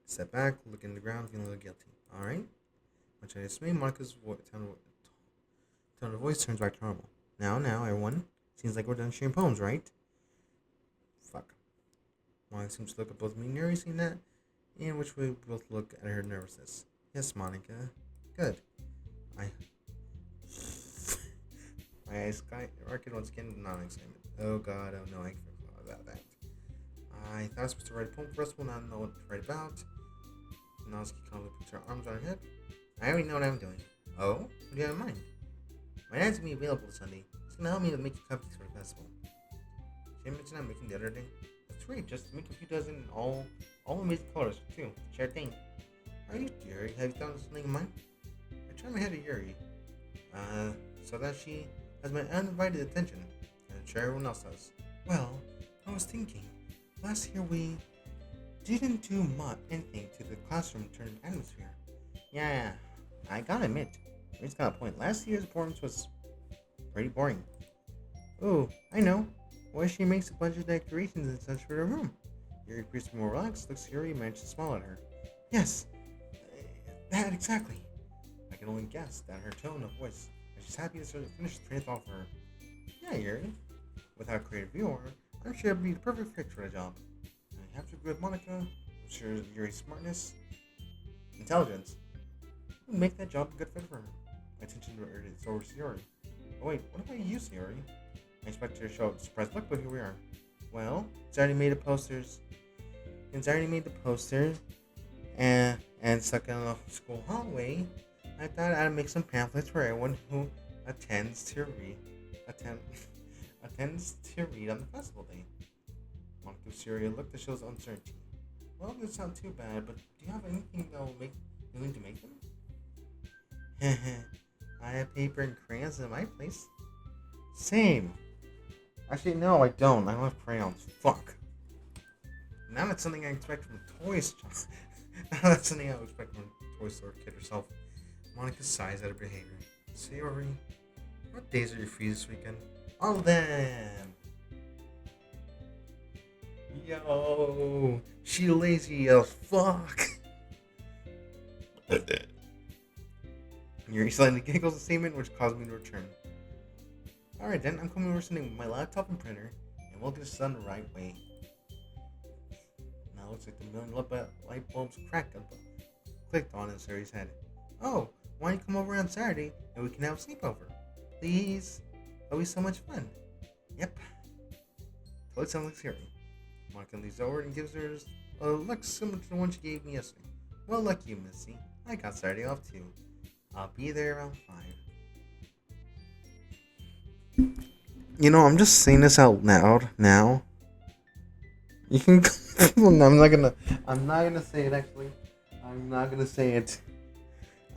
Speaker 1: step back, look in the ground, feeling a little guilty. Alright? Much I dismay, Monica's tone of voice turns back to normal. Now, everyone. Seems like we're done sharing poems, right? Fuck. Monica seems to look at both me and Yuri, seeing that, in which we both look at her nervousness. Yes, Monica. Good. My eyes skyrocketed once again with non-excitement. Oh god, oh no, I forgot about that. I thought I was supposed to write a poem for festival, now I know what to write about. Natsuki calmly puts her arms on her hip. I already know what I'm doing. Oh? What do you have in mind? My dad's gonna be available this Sunday. He's gonna help me to make cupcakes for the festival. She mentioned I'm making the other day. That's great, just make a few dozen all amazing colors too. Sure thing. Are you Yuri? Have you thought of something in mind? I turned my head to Yuri. So that she has my undivided attention, and I'm sure everyone else does. Well, I was thinking, last year we didn't do anything to the classroom turned atmosphere. Yeah, I gotta admit, Yuri's got a point. Last year's performance was pretty boring. Ooh, I know. What if she makes a bunch of decorations and such for the room? Yuri appears to be more relaxed, looks Yuri, and manages to smile at her. Yes, that exactly. I can only guess that her tone of voice, and she's happy to finish the train of thought for her. Yeah, Yuri. Without a creative viewer, I'm sure it'd be the perfect fit for the job. I have to agree with Monica. Sure, Yuri's smartness, intelligence would make that job a good fit for her. My attention is over Yuri. Oh wait, what about you, Yuri? I expected her to show a surprised look, but here we are. Well, it's already made the posters. It's already made the poster and stuck in the school hallway. I thought I'd make some pamphlets for everyone who attends to read attend, attends to read on the festival day. Monica Syria looked that shows uncertainty. Well, this not too bad, but do you have anything that will make willing to make them? I have paper and crayons in my place. Same. Actually, no, I don't. I don't have crayons. Fuck. Now that's something I expect from a toy store. Now that's something I would expect from a toy store kid herself. Monica sighs at her behavior. Sayori, what days are you free this weekend? All of them! Yo! She lazy as fuck! Yuri slightly giggles a statement which caused me to return. Alright then, I'm coming over sending my laptop and printer, and we'll get this done the right way. Now it looks like the million light bulbs clicked on in Sayori's head. Oh, why don't you come over on Saturday and we can have a sleepover? Please? That'll be so much fun. Yep. Totally sounds like Sayori. Monica leans over and gives her a look similar to the one she gave me yesterday. Well, lucky you, Missy. I got Saturday off too. I'll be there around 5. I'm just saying this out loud now. You can. I'm not gonna say it. Actually, I'm not gonna say it.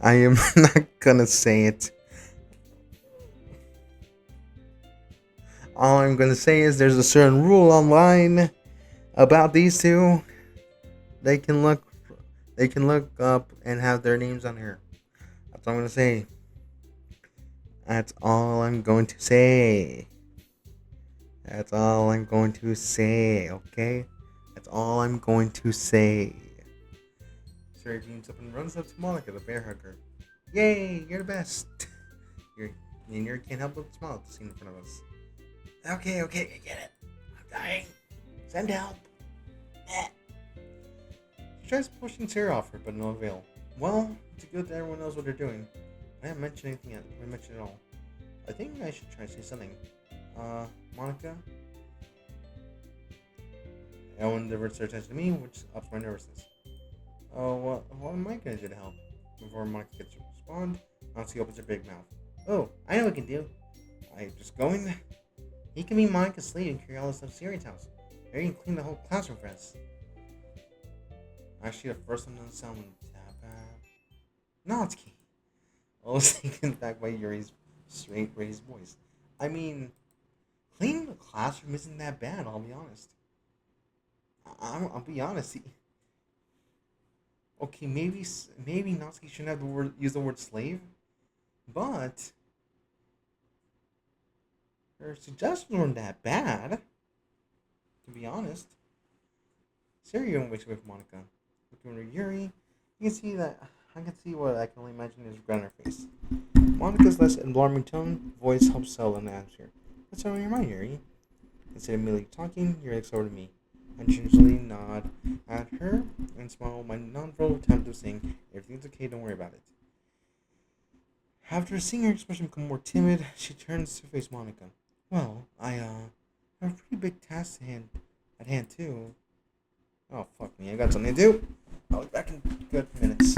Speaker 1: I am not gonna say it. All I'm gonna say is there's a certain rule online about these two. They can look up and have their names on here. That's all I'm gonna say. That's all I'm going to say. That's all I'm going to say, okay? That's all I'm going to say. Sherry beams up and runs up to Monica, the bear hugger. Yay, you're the best. Yuri can't help but smile at the scene in front of us. Okay, I get it. I'm dying. Send help. She tries pushing Sarah off her, but no avail. Well, it's good that everyone knows what they're doing. I haven't mentioned anything yet. I haven't mentioned it all. I think I should try to say something. Monica? Ellen diverts her attention to me, which ups my nervousness. Oh, what am I going to do to help? Before Monica gets to respond, Nancy opens her big mouth. Oh, I know what we can do. I just go in. He can be Monica's slave and carry all this stuff to Siri's house. Maybe he can clean the whole classroom for us. Actually, the first one doesn't sound that bad. Natsuki. I was taken back by Yuri's straight raised voice. I mean, cleaning the classroom isn't that bad, I'll be honest. I'll be honest. Okay, maybe Natsuki shouldn't have use the word slave, but her suggestions weren't that bad, to be honest. Serio wakes with Monica. Looking over Yuri, I can see what I can only imagine is regret on her face. Monica's less alarming tone voice helps settle in the atmosphere. What's on your mind, Yuri? Instead of merely talking, Yuri looks over to me. I gingerly nod at her and smile my non-verbal attempt of saying, everything's okay, don't worry about it. After seeing her expression become more timid, she turns to face Monica. Well, I have a pretty big task at hand too. Oh, fuck me, I got something to do. I'll be back in good minutes.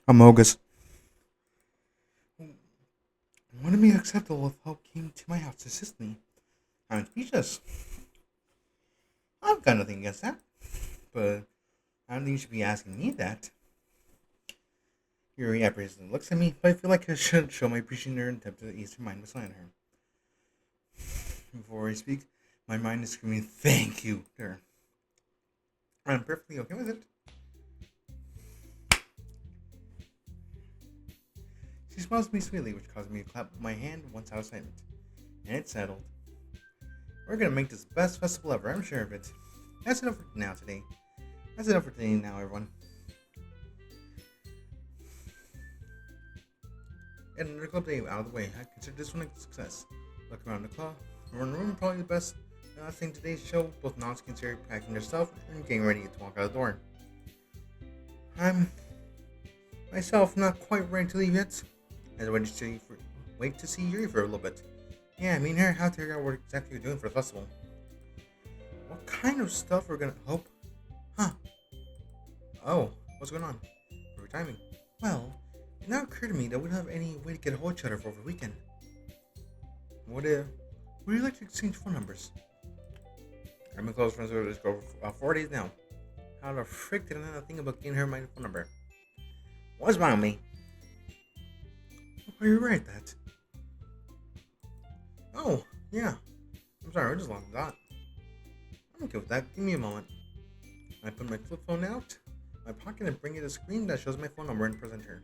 Speaker 1: Amogus. Wouldn't it be acceptable if help came to my house to assist me? I'm speechless. I've got nothing against that, but I don't think you should be asking me that. Yuri apprehensively looks at me, but I feel like I should show my appreciation and attempt to ease her mind by slaying her. Before I speak, my mind is screaming, "Thank you," to her. I'm perfectly okay with it. She smiles at me sweetly, which causes me to clap my hand once out of excitement. And it's settled. We're gonna make this the best festival ever, I'm sure of it. That's enough for now today. That's enough for today now, everyone. And another club day out of the way, I consider this one a success. Look around the club, around the room, probably the best thing today's show, both Nancy and Siri packing their stuff and getting ready to walk out the door. I'm myself not quite ready to leave yet. As I wait to see Yuri for a little bit. Yeah, me and her have to figure out what exactly we're doing for the festival. What kind of stuff we're gonna hope? Huh. Oh, what's going on? Perfect timing. Well, it now occurred to me that we don't have any way to get a hold of each other for over the weekend. Would you like to exchange phone numbers? I've been close friends with this girl for about 4 days now. How the frick did I not think about getting her my phone number? What's wrong with me? Are you right at that? Oh, yeah. I'm sorry, I just lost that. I'm okay with that. Give me a moment. I put my flip phone out my pocket and bring it a screen that shows my phone number and present her.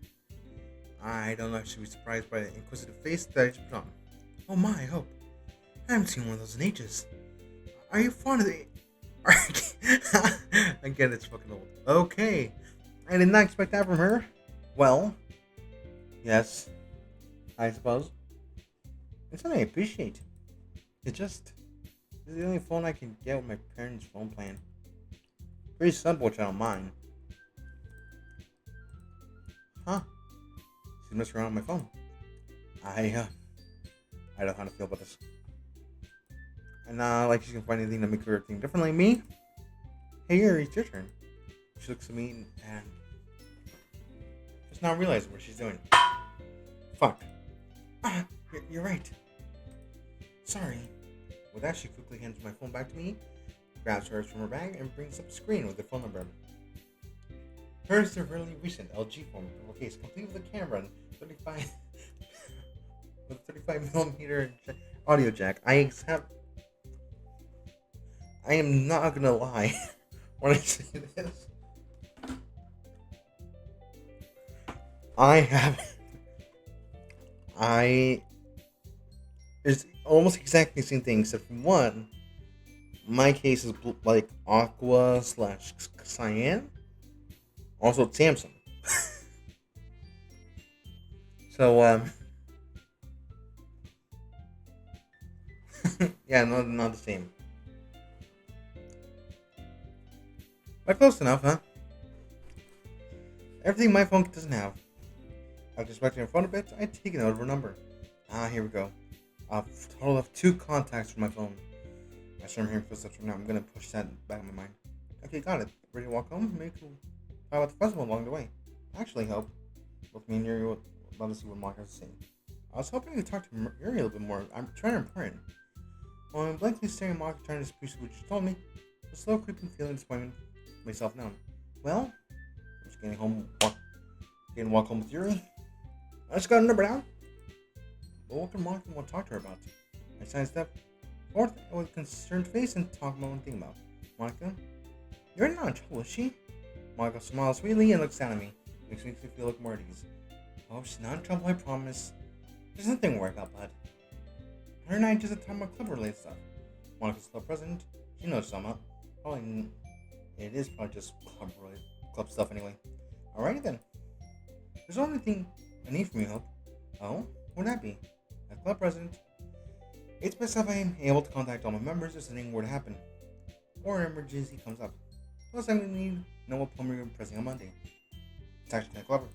Speaker 1: I don't know if she'll be surprised by the inquisitive face that I just put on. Oh my, I hope. I haven't seen one of those in ages. Are you fond of the... I get it's fucking old. Okay. I did not expect that from her. Well, yes, I suppose. It's something I appreciate. It's the only phone I can get with my parents' phone plan. Pretty simple, which I don't mind. Huh. She's messing around with my phone. I don't know how to feel about this. And like she can find anything to make her think differently. Me? Hey, Yuri, it's your turn. She looks at me and just now realizing what she's doing. Fuck. You're right. Sorry. With that, she quickly hands my phone back to me, grabs hers from her bag, and brings up the screen with the phone number. Hers is a really recent LG phone with a case, complete with a camera and 35mm audio jack. I am not gonna lie when I say this. It's almost exactly the same thing, except for one, my case is like aqua / cyan. Also, it's Samsung. So, yeah, not the same. But close enough, huh? Everything my phone doesn't have. After selecting her phone a bit, I take note of her number. Here we go. A total of 2 contacts from my phone. I start hearing footsteps from now. I'm gonna push that back in my mind. Okay, got it. Ready to walk home? Maybe we'll talk about the festival along the way. Actually, hope both me and Yuri would love to see what Monica has to say. I was hoping to talk to Yuri a little bit more. I'm trying to impress. While I'm blankly staring at Monica trying to dispute what she told me, a slow creeping feeling of disappointment myself known. Well, I'm just getting walk home with Yuri. I just got a number down. But what can Monica want to talk to her about? I sidestep forth with a concerned face and talk about one thing about. Monica, you're not in trouble, is she? Monica smiles sweetly and looks down at me. Makes me feel like more at ease. Oh, she's not in trouble, I promise. There's nothing to worry about, bud. Her and I just talk about club-related stuff. Monica's club president. She knows some. Probably it is probably just club stuff anyway. Alrighty then. There's only thing I need from you, Hope. Oh? What would that be? As club president, it's best if I am able to contact all my members if something were to happen, or an emergency comes up. Plus, I'm going to need to know what plumber you're pressing on Monday. It's actually kind of clever.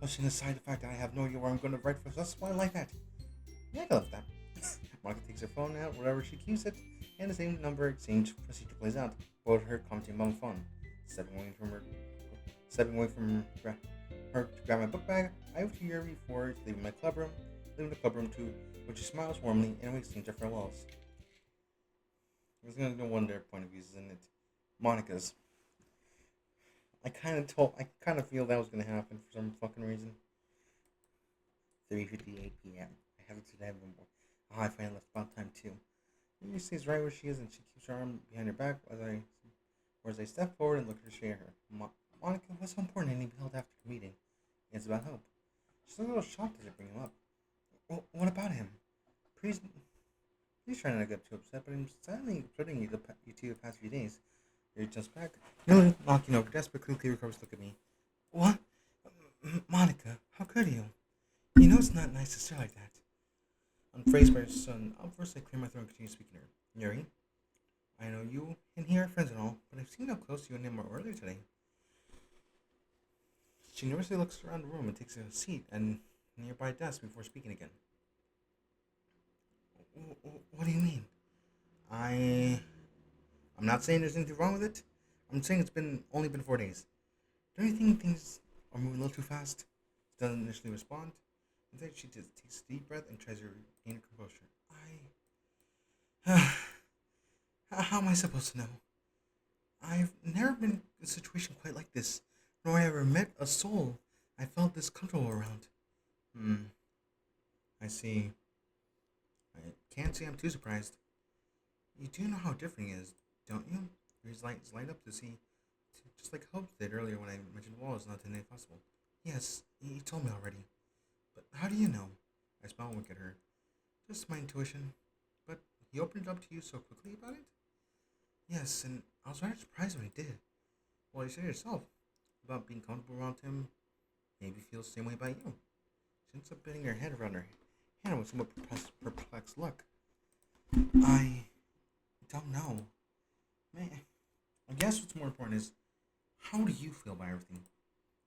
Speaker 1: Pushing aside the fact that I have no idea where I'm going to write for us, why I like that. Yeah, I can live with that. Monica takes her phone out wherever she keeps it, and the same number exchange procedure plays out. Both her commenting on the phone, stepping away from her to grab my book bag, I waved to Yuri before leaving the clubroom too, which she smiles warmly and we exchange our farewells. There's gonna be no one their point of views, isn't it? Monica's. I kind of feel that was gonna happen for some fucking reason. 3:58 p.m. I haven't seen that before. Oh, I finally left about time too. Yuri stays right where she is and she keeps her arm behind her back as I step forward and look at her straight at her. Monica, what's so important and he held after the meeting? It's about hope. She's a little shocked as I bring him up. What about him? Please, please try not to get too upset, but I'm silently observing you two the past few days. You're just back. Nearly knocking over desk, but quickly recovers to look at me. What? Monica, how could you? You know it's not nice to say like that. Unfazed by her son, I'll first clear my throat and continue speaking to her. Yuri, I know you and he are friends and all, but I've seen how close you and him were earlier today. She nervously looks around the room and takes a seat at a nearby desk before speaking again. What do you mean? I... I'm not saying there's anything wrong with it. I'm saying it's only been 4 days. Don't you think things are moving a little too fast? She doesn't initially respond. Instead, she just takes a deep breath and tries to regain her composure. How am I supposed to know? I've never been in a situation quite like this, nor have I ever met a soul I felt this comfortable around. I see. I can't say I'm too surprised. You do know how different he is, don't you? His lights light up to see, just like Hope did earlier when I mentioned wall is not today possible. Yes, he told me already. But how do you know? I smile and look at her. Just my intuition. But he opened it up to you so quickly about it? Yes, and I was rather surprised when he did. Well, you said it yourself about being comfortable around him. Maybe he feels the same way about you. She ends up bending her head around her hand with somewhat perplexed look. I don't know. Man, I guess what's more important is, how do you feel about everything?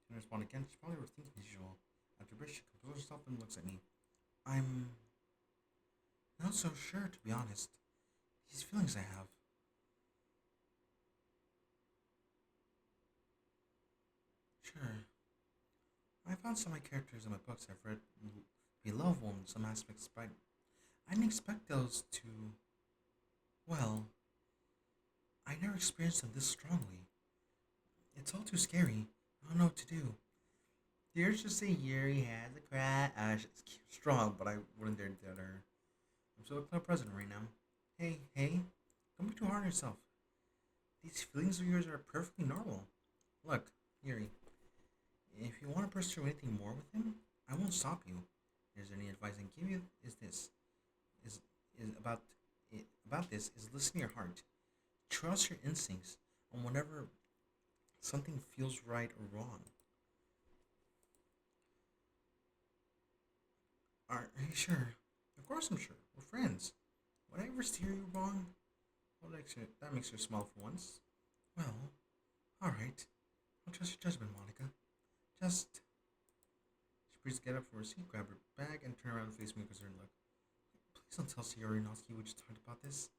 Speaker 1: To respond again, she's probably overthinking as usual. After a break, she composes herself and looks at me. I'm not so sure, to be honest. These feelings I have. Sure. I found some of my characters in my books I've read be lovable in some aspects, but I didn't expect those to. Well, I never experienced them this strongly. It's all too scary. I don't know what to do. The urge to say Yuri has a crush is strong, but I wouldn't dare tell her. I'm so club president right now. Hey, don't be too hard on yourself. These feelings of yours are perfectly normal. Look, Yuri, if you want to pursue anything more with him, I won't stop you. If there's any advice I can give you is this is about this is listen to your heart. Trust your instincts on whenever something feels right or wrong. Are you sure? Of course I'm sure. We're friends. Would I ever steer you wrong? Well, that makes you smile for once. Well, alright. I'll trust your judgment, Monica. Just. She breathes get up from her seat, grab her bag, and turn around and face me with a concerned look. Please don't tell Yuri Noski we just talked about this.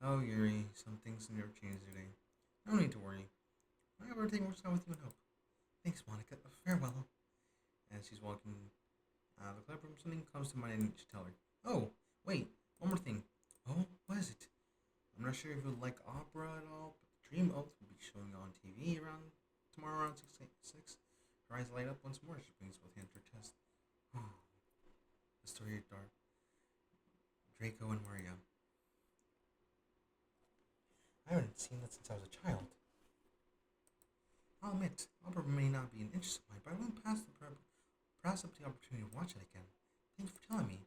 Speaker 1: Oh, Yuri, some things never change today. No need to worry. I hope everything works out with you and Hope. Thanks, Monica. Farewell. As she's walking out of the club room, something comes to mind and she tell her. Oh, wait, one more thing. Oh, what is it? I'm not sure if you like opera at all, but the Dream Oath will be showing on TV tomorrow around 6. Her eyes light up once more as she brings both hands to her chest. Oh, the story of Draco and Maria. I haven't seen that since I was a child. I'll admit, opera may not be an interest of mine, but I wouldn't pass up the opportunity to watch it again. Thank you for telling me.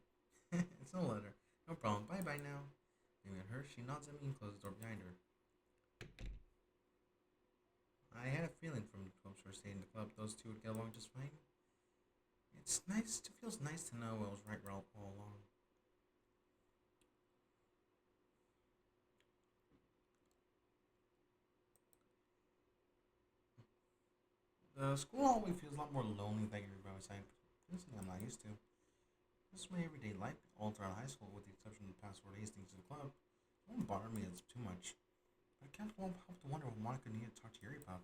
Speaker 1: It's no letter. No problem. Bye now. Looking at her, she nods at me and closes the door behind her. I had a feeling from Hope's first day in the club those two would get along just fine. It feels nice to know I was right all along. The school always feels a lot more lonely than you're by my side. This thing I'm not used to. This is my everyday life all throughout high school, with the exception of the past 4 days thanks to the club. It won't bother me as too much. But I can't help to wonder what Monica needed to talk to Yuri about.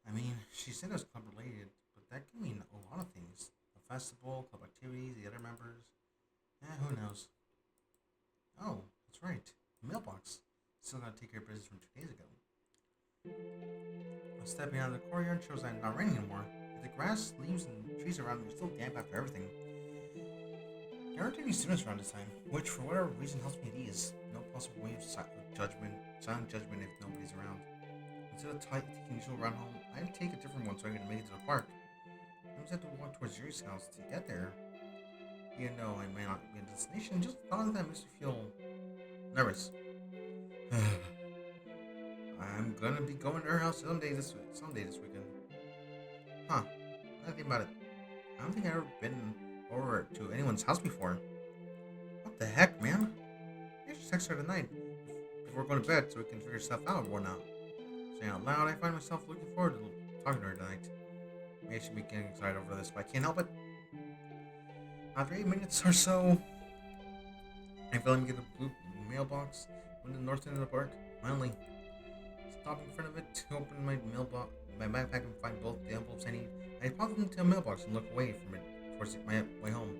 Speaker 1: I mean, she said it was club related, but that could mean a lot of things. A festival, club activities, the other members. Who knows? Oh, that's right. The mailbox. Still gotta take care of business from 2 days ago. Stepping out of the courtyard shows that it's not raining anymore. But the grass, leaves, and trees around me are still damp after everything. There aren't any students around this time, which for whatever reason helps me at ease. No possible way of silent judgment if nobody's around. Instead of taking the usual route home, I take a different one so I can make it to the park. I just have to walk towards Yuri's house to get there. Even though I may not be a destination, just the thought of that makes me feel nervous. I'm gonna be going to her house someday this weekend. Huh? I think about it. I don't think I've ever been over to anyone's house before. What the heck, man? I should text her tonight before going to bed so we can figure stuff out or whatnot. Saying out loud, I find myself looking forward to talking to her tonight. Maybe I should be getting excited over this, but I can't help it. After 8 minutes or so, I feel like I get a blue mailbox in the north end of the park. Finally, stop in front of it to open my backpack and find both the envelopes I need. I pop them into a mailbox and look away from it towards my way home.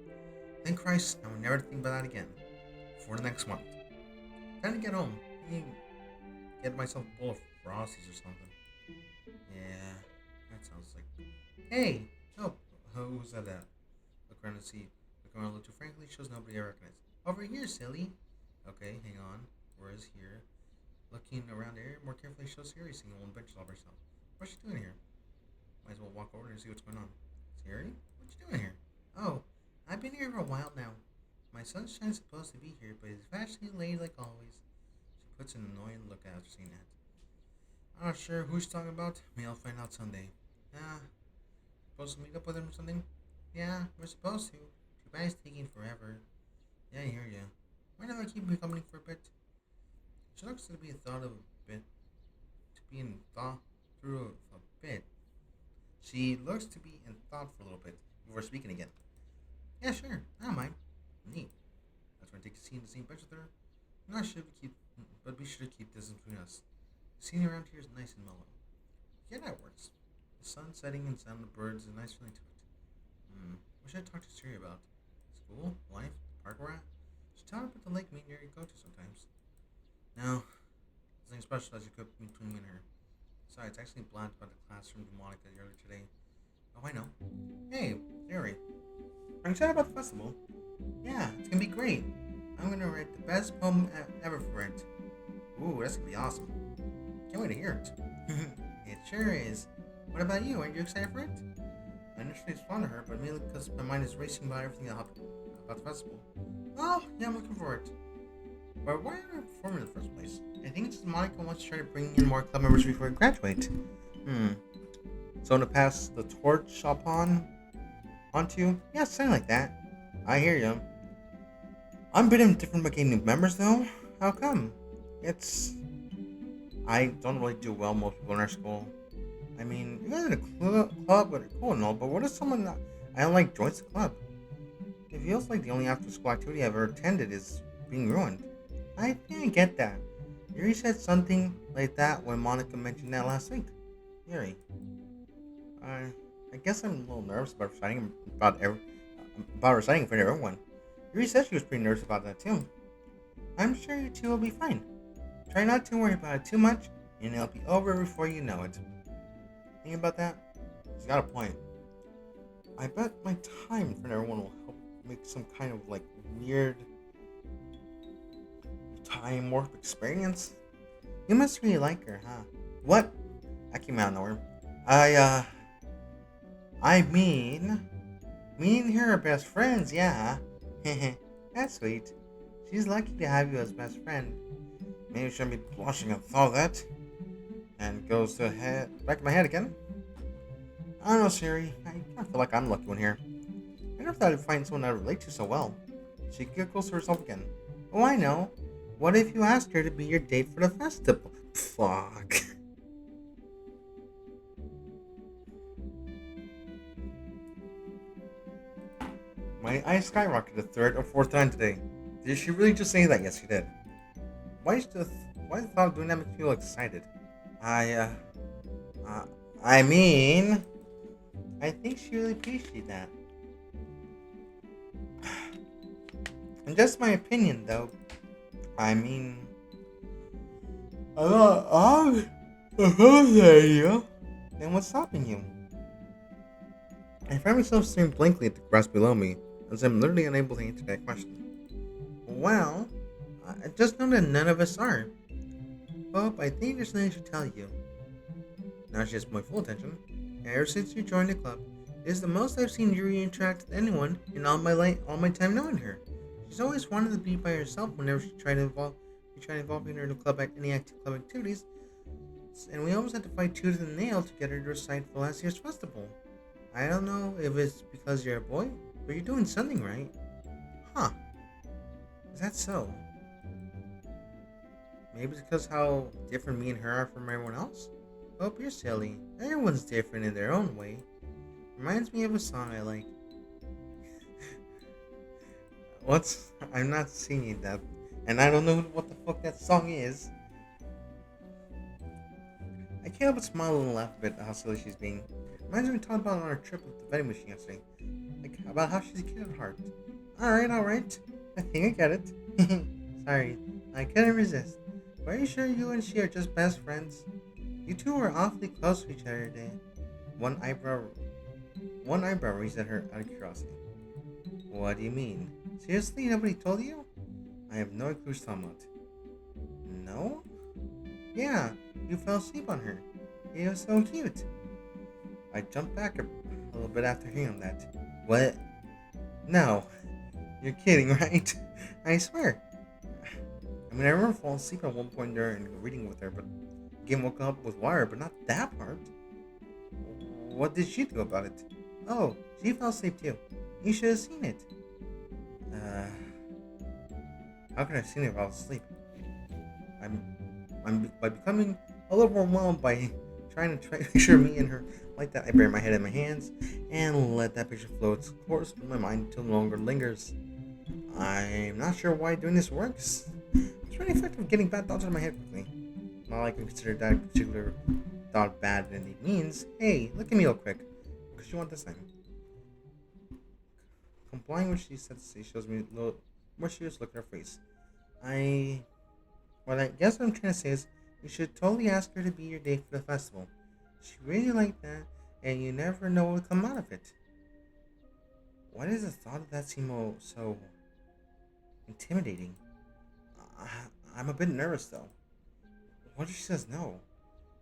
Speaker 1: Thank Christ, I will never think about that again. For the next month. Time to get home. Get myself a bowl of Frosties or something. Yeah, that sounds like. Hey! Oh, who's that at? Look around and see. Look around a little too frankly, shows nobody I recognize. Over here, silly! Okay, hang on. Where is here? Looking around the area more carefully shows Yuri sitting on one bench all by herself. What's she doing here? Might as well walk over and see what's going on. Yuri? What you doing here? Oh, I've been here for a while now. My sunshine's supposed to be here, but he's vastly late like always. She puts an annoyed look after seeing that. I'm not sure who she's talking about. Maybe I'll find out someday. Supposed to meet up with him or something? Yeah, we're supposed to. Too bad it's taking forever. Yeah, I hear ya. Why don't I keep me company for a bit? She looks to be thought of a bit. To be in thought through a bit. She looks to be in thought for a little bit before speaking again. Yeah, sure. I don't mind. Neat. That's when I take a seat in the same bench with her. But be sure to keep distance between us. The scene around here is nice and mellow. Yeah, that works. The sun setting and sound of birds is a nice feeling to it. What should I talk to Siri about? School? Life? Park we're at? She tell her about the lake me and Yuri go to sometimes. No. Nothing special as you could between me and her. Besides, I actually blabbed about the classroom to Monica earlier today. Oh, I know. Hey, Yuri. Are you excited about the festival? Yeah, it's gonna be great. I'm gonna write the best poem ever for it. Ooh, that's gonna be awesome. Can't wait to hear it. It sure is. What about you? Aren't you excited for it? I initially responded to her, but mainly because my mind is racing about everything about the festival. Oh, yeah, I'm looking forward. But why are we performing in the first place? I think it's just Monica wants to try to bring in more club members before we graduate. So to pass the torch onto? Yeah, something like that. I hear you. I'm a bit indifferent about getting new members though. How come? I don't really do well most people in our school. I mean, you guys are in a club, but cool and all, but what if someone I don't like joins the club? It feels like the only after school activity I've ever attended is being ruined. I think I get that. Yuri said something like that when Monica mentioned that last week. Yuri. I guess I'm a little nervous about reciting in front of everyone. Yuri said she was pretty nervous about that too. I'm sure you two will be fine. Try not to worry about it too much, and it'll be over before you know it. Think about that? She's got a point. I bet my time in front of everyone will help make some kind of like weird time warp experience. You must really like her, huh? What? I came out of nowhere. I mean, me and her are best friends, yeah. That's sweet. She's lucky to have you as best friend. Maybe I shouldn't be blushing at all that. And goes to back of my head again. I don't know, Siri. I kind of feel like I'm the lucky one here. I never thought I'd find someone I relate to so well. She giggles to herself again. Oh, I know. What if you asked her to be your date for the festival? Fuck. My eyes skyrocketed a third or fourth time today. Did she really just say that? Yes, she did. Why the thought of doing that make me feel excited? I mean, I think she really appreciated that. And just my opinion, though. I mean, I'm not you. Then what's stopping you? I find myself staring blankly at the grass below me, as I'm literally unable to answer that question. Well, I just know that none of us are. Oh, I think there's something I should tell you. Now she has my full attention. Ever since you joined the club, it is the most I've seen Yuri interact with anyone in all my time knowing her. She's always wanted to be by herself whenever we tried involving her in the any active club activities, and we almost had to fight tooth and nail to get her to recite for last year's festival. I don't know if it's because you're a boy, but you're doing something right. Huh, is that so? Maybe it's because how different me and her are from everyone else? Hope you're silly. Everyone's different in their own way. Reminds me of a song I like. What's. I'm not singing that. And I don't know what the fuck that song is. I can't help but smile and laugh a bit at how silly she's being. Reminds me of talking about on our trip with the vending machine yesterday. Like, about how she's a kid at heart. Alright. I think I get it. Sorry, I couldn't resist. But are you sure you and she are just best friends? You two were awfully close to each other today. One eyebrow one eyebrow raised at her out of curiosity. What do you mean? Seriously, nobody told you? I have no clue what you're talking about. No? Yeah, you fell asleep on her. It was so cute. I jumped back a little bit after hearing that. What? No. You're kidding, right? I swear. I mean, I remember falling asleep at one point there and reading with her, but again woke up with water, but not that part. What did she do about it? Oh, she fell asleep too. You should have seen it. Uh, how could I have seen it while I was asleep? I'm, I'm by becoming a little overwhelmed by trying to picture me and her like that. I bury my head in my hands and let that picture flow its course through my mind until no longer lingers. I'm not sure why doing this works. It's really effective getting bad thoughts out of my head quickly. Not like I consider that particular thought bad and it means, hey, look at me real quick. Because you want this thing. Complying with what she said to say shows me a little more serious look at her face. I What I guess what I'm trying to say is you should totally ask her to be your date for the festival. She really liked that, and you never know what will come out of it. Why does the thought of that seem so intimidating? I, I'm a bit nervous though. What if she says no?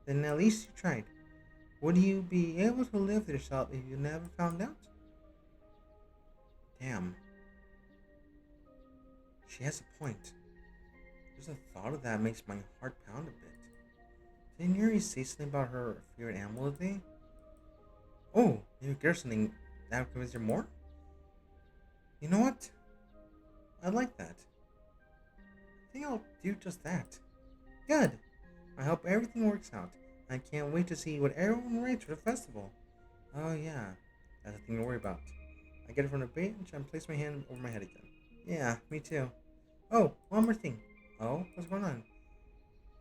Speaker 1: Then at least you tried. Would you be able to live with yourself if you never found out? Damn, she has a point. Just the thought of that makes my heart pound a bit. Didn't Yuri say something about her favorite animal today? Oh, maybe there's something that would convince her more? You know what? I like that. I think I'll do just that. Good. I hope everything works out. I can't wait to see what everyone writes for the festival. Oh yeah, that's the thing to worry about. I get it from the bench and place my hand over my head again. Yeah, me too. Oh, one more thing. Oh, what's going on?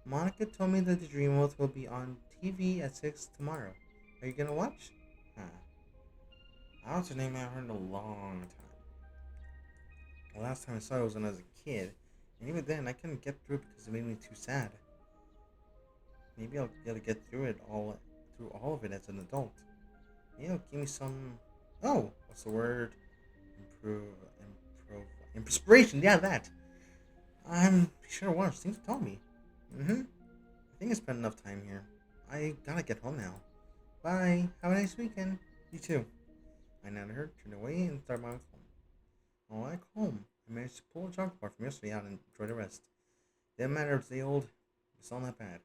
Speaker 1: Monica told me that the Dream World will be on TV at 6 tomorrow. Are you gonna watch? Huh. That was a name I haven't heard in a long time. The last time I saw it was when I was a kid, and even then I couldn't get through it because it made me too sad. Maybe I'll be able to get through all of it as an adult. Maybe it'll give me some. Oh, what's the word? Improve, inspiration. Yeah, that. I'm sure one of those things told me. I think I spent enough time here. I gotta get home now. Bye. Have a nice weekend. You too. I nodded her, turned away, and started my way home. On like home, I managed to pull a chocolate bar from yesterday out and enjoy the rest. Didn't matter if it's the old, it's all not bad.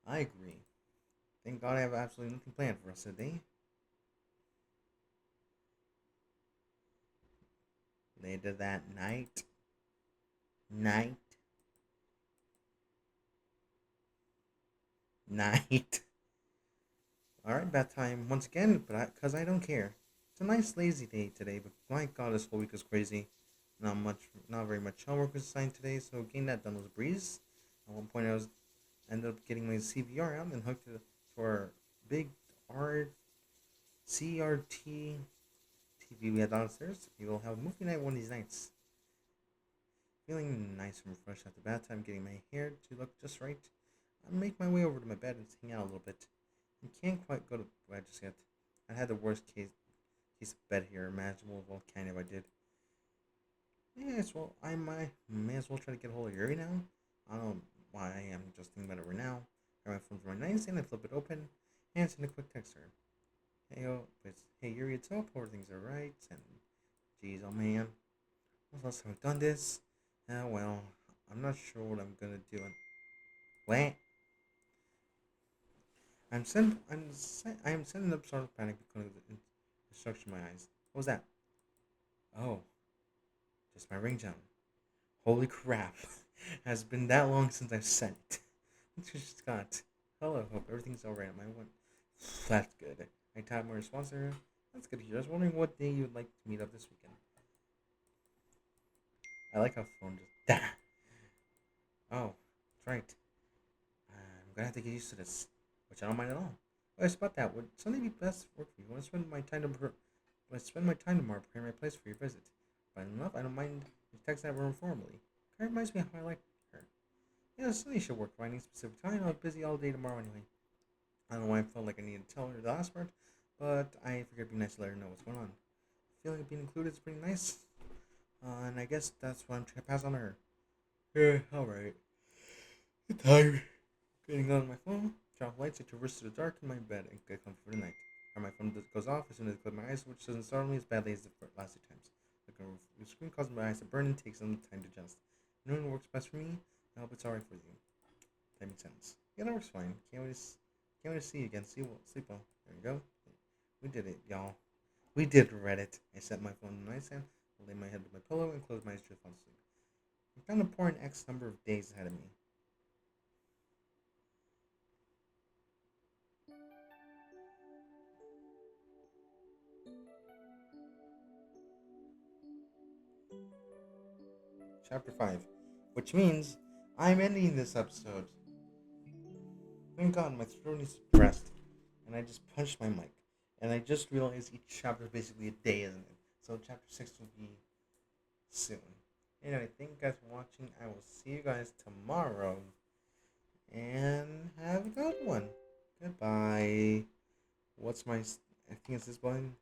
Speaker 1: I agree. Thank God I have absolutely nothing planned for us today. Later that night, night. Alright, bad time once again, but because I don't care. It's a nice lazy day today, but my God, this whole week was crazy. Not very much homework was assigned today, so getting that done was a breeze. At one point, ended up getting my CVR out and hooked it to our big R CRT TV we had downstairs. We will have a movie night one of these nights. Feeling nice and refreshed after bath time, getting my hair to look just right. I make my way over to my bed and hang out a little bit. I can't quite go to bed just yet. I had the worst case of bed here imaginable of all kind if I did. Yes, well, I may as well try to get a hold of Yuri now. I don't know why I am just thinking about it right now. I grab my phone from my nightstand, I flip it open, and send a quick text to her. Hey Yuri, it's up, hope things are right, and geez, oh man, when's the last time I've done this? Well, I'm not sure what I'm gonna do. What? I am sending up sort of panic because of the instruction in my eyes. What was that? Oh, just my ringtone. Holy crap! Has been that long since I've sent it. Just got. Hello, hope everything's alright on my one. That's good. I typed my response to her. That's good to hear. I was wondering what day you would like to meet up this weekend. I like how phone just. Oh, that's right. I'm gonna have to get used to this, which I don't mind at all. Oh, it's about that. Would Sunday be best work for you? I want to spend my time tomorrow preparing my place for your visit. But enough, I don't mind text that room formally. Kind of reminds me of how I like her. Yeah, Sunday should work. Finding a specific time. I'm busy all day tomorrow anyway. I don't know why I felt like I needed to tell her the last part, but I figured it'd be nice to let her know what's going on. Feeling being included is pretty nice, and I guess that's what I'm trying to pass on to her. Yeah, alright. Good time. Getting on my phone, turn off lights, I traverse to the dark in my bed and get comfy for the night. And my phone goes off as soon as I close my eyes, which doesn't startle me as badly as the last two times. The screen causes my eyes to burn and takes some time to adjust. Knowing what works best for me, I hope it's alright for you. That makes sense. Yeah, that works fine. Can't wait to see you again. Sleep well. There we go. We did it, y'all. We did Reddit. I set my phone in the nightstand, lay my head to my pillow, and closed my eyes to fall asleep. I've got an important X number of days ahead of me. Chapter 5. Which means I'm ending this episode. Thank God my throat is suppressed. And I just punched my mic. And I just realized each chapter is basically a day, isn't it? So chapter 6 will be soon. Anyway, thank you guys for watching. I will see you guys tomorrow. And have a good one. Goodbye. I think it's this button.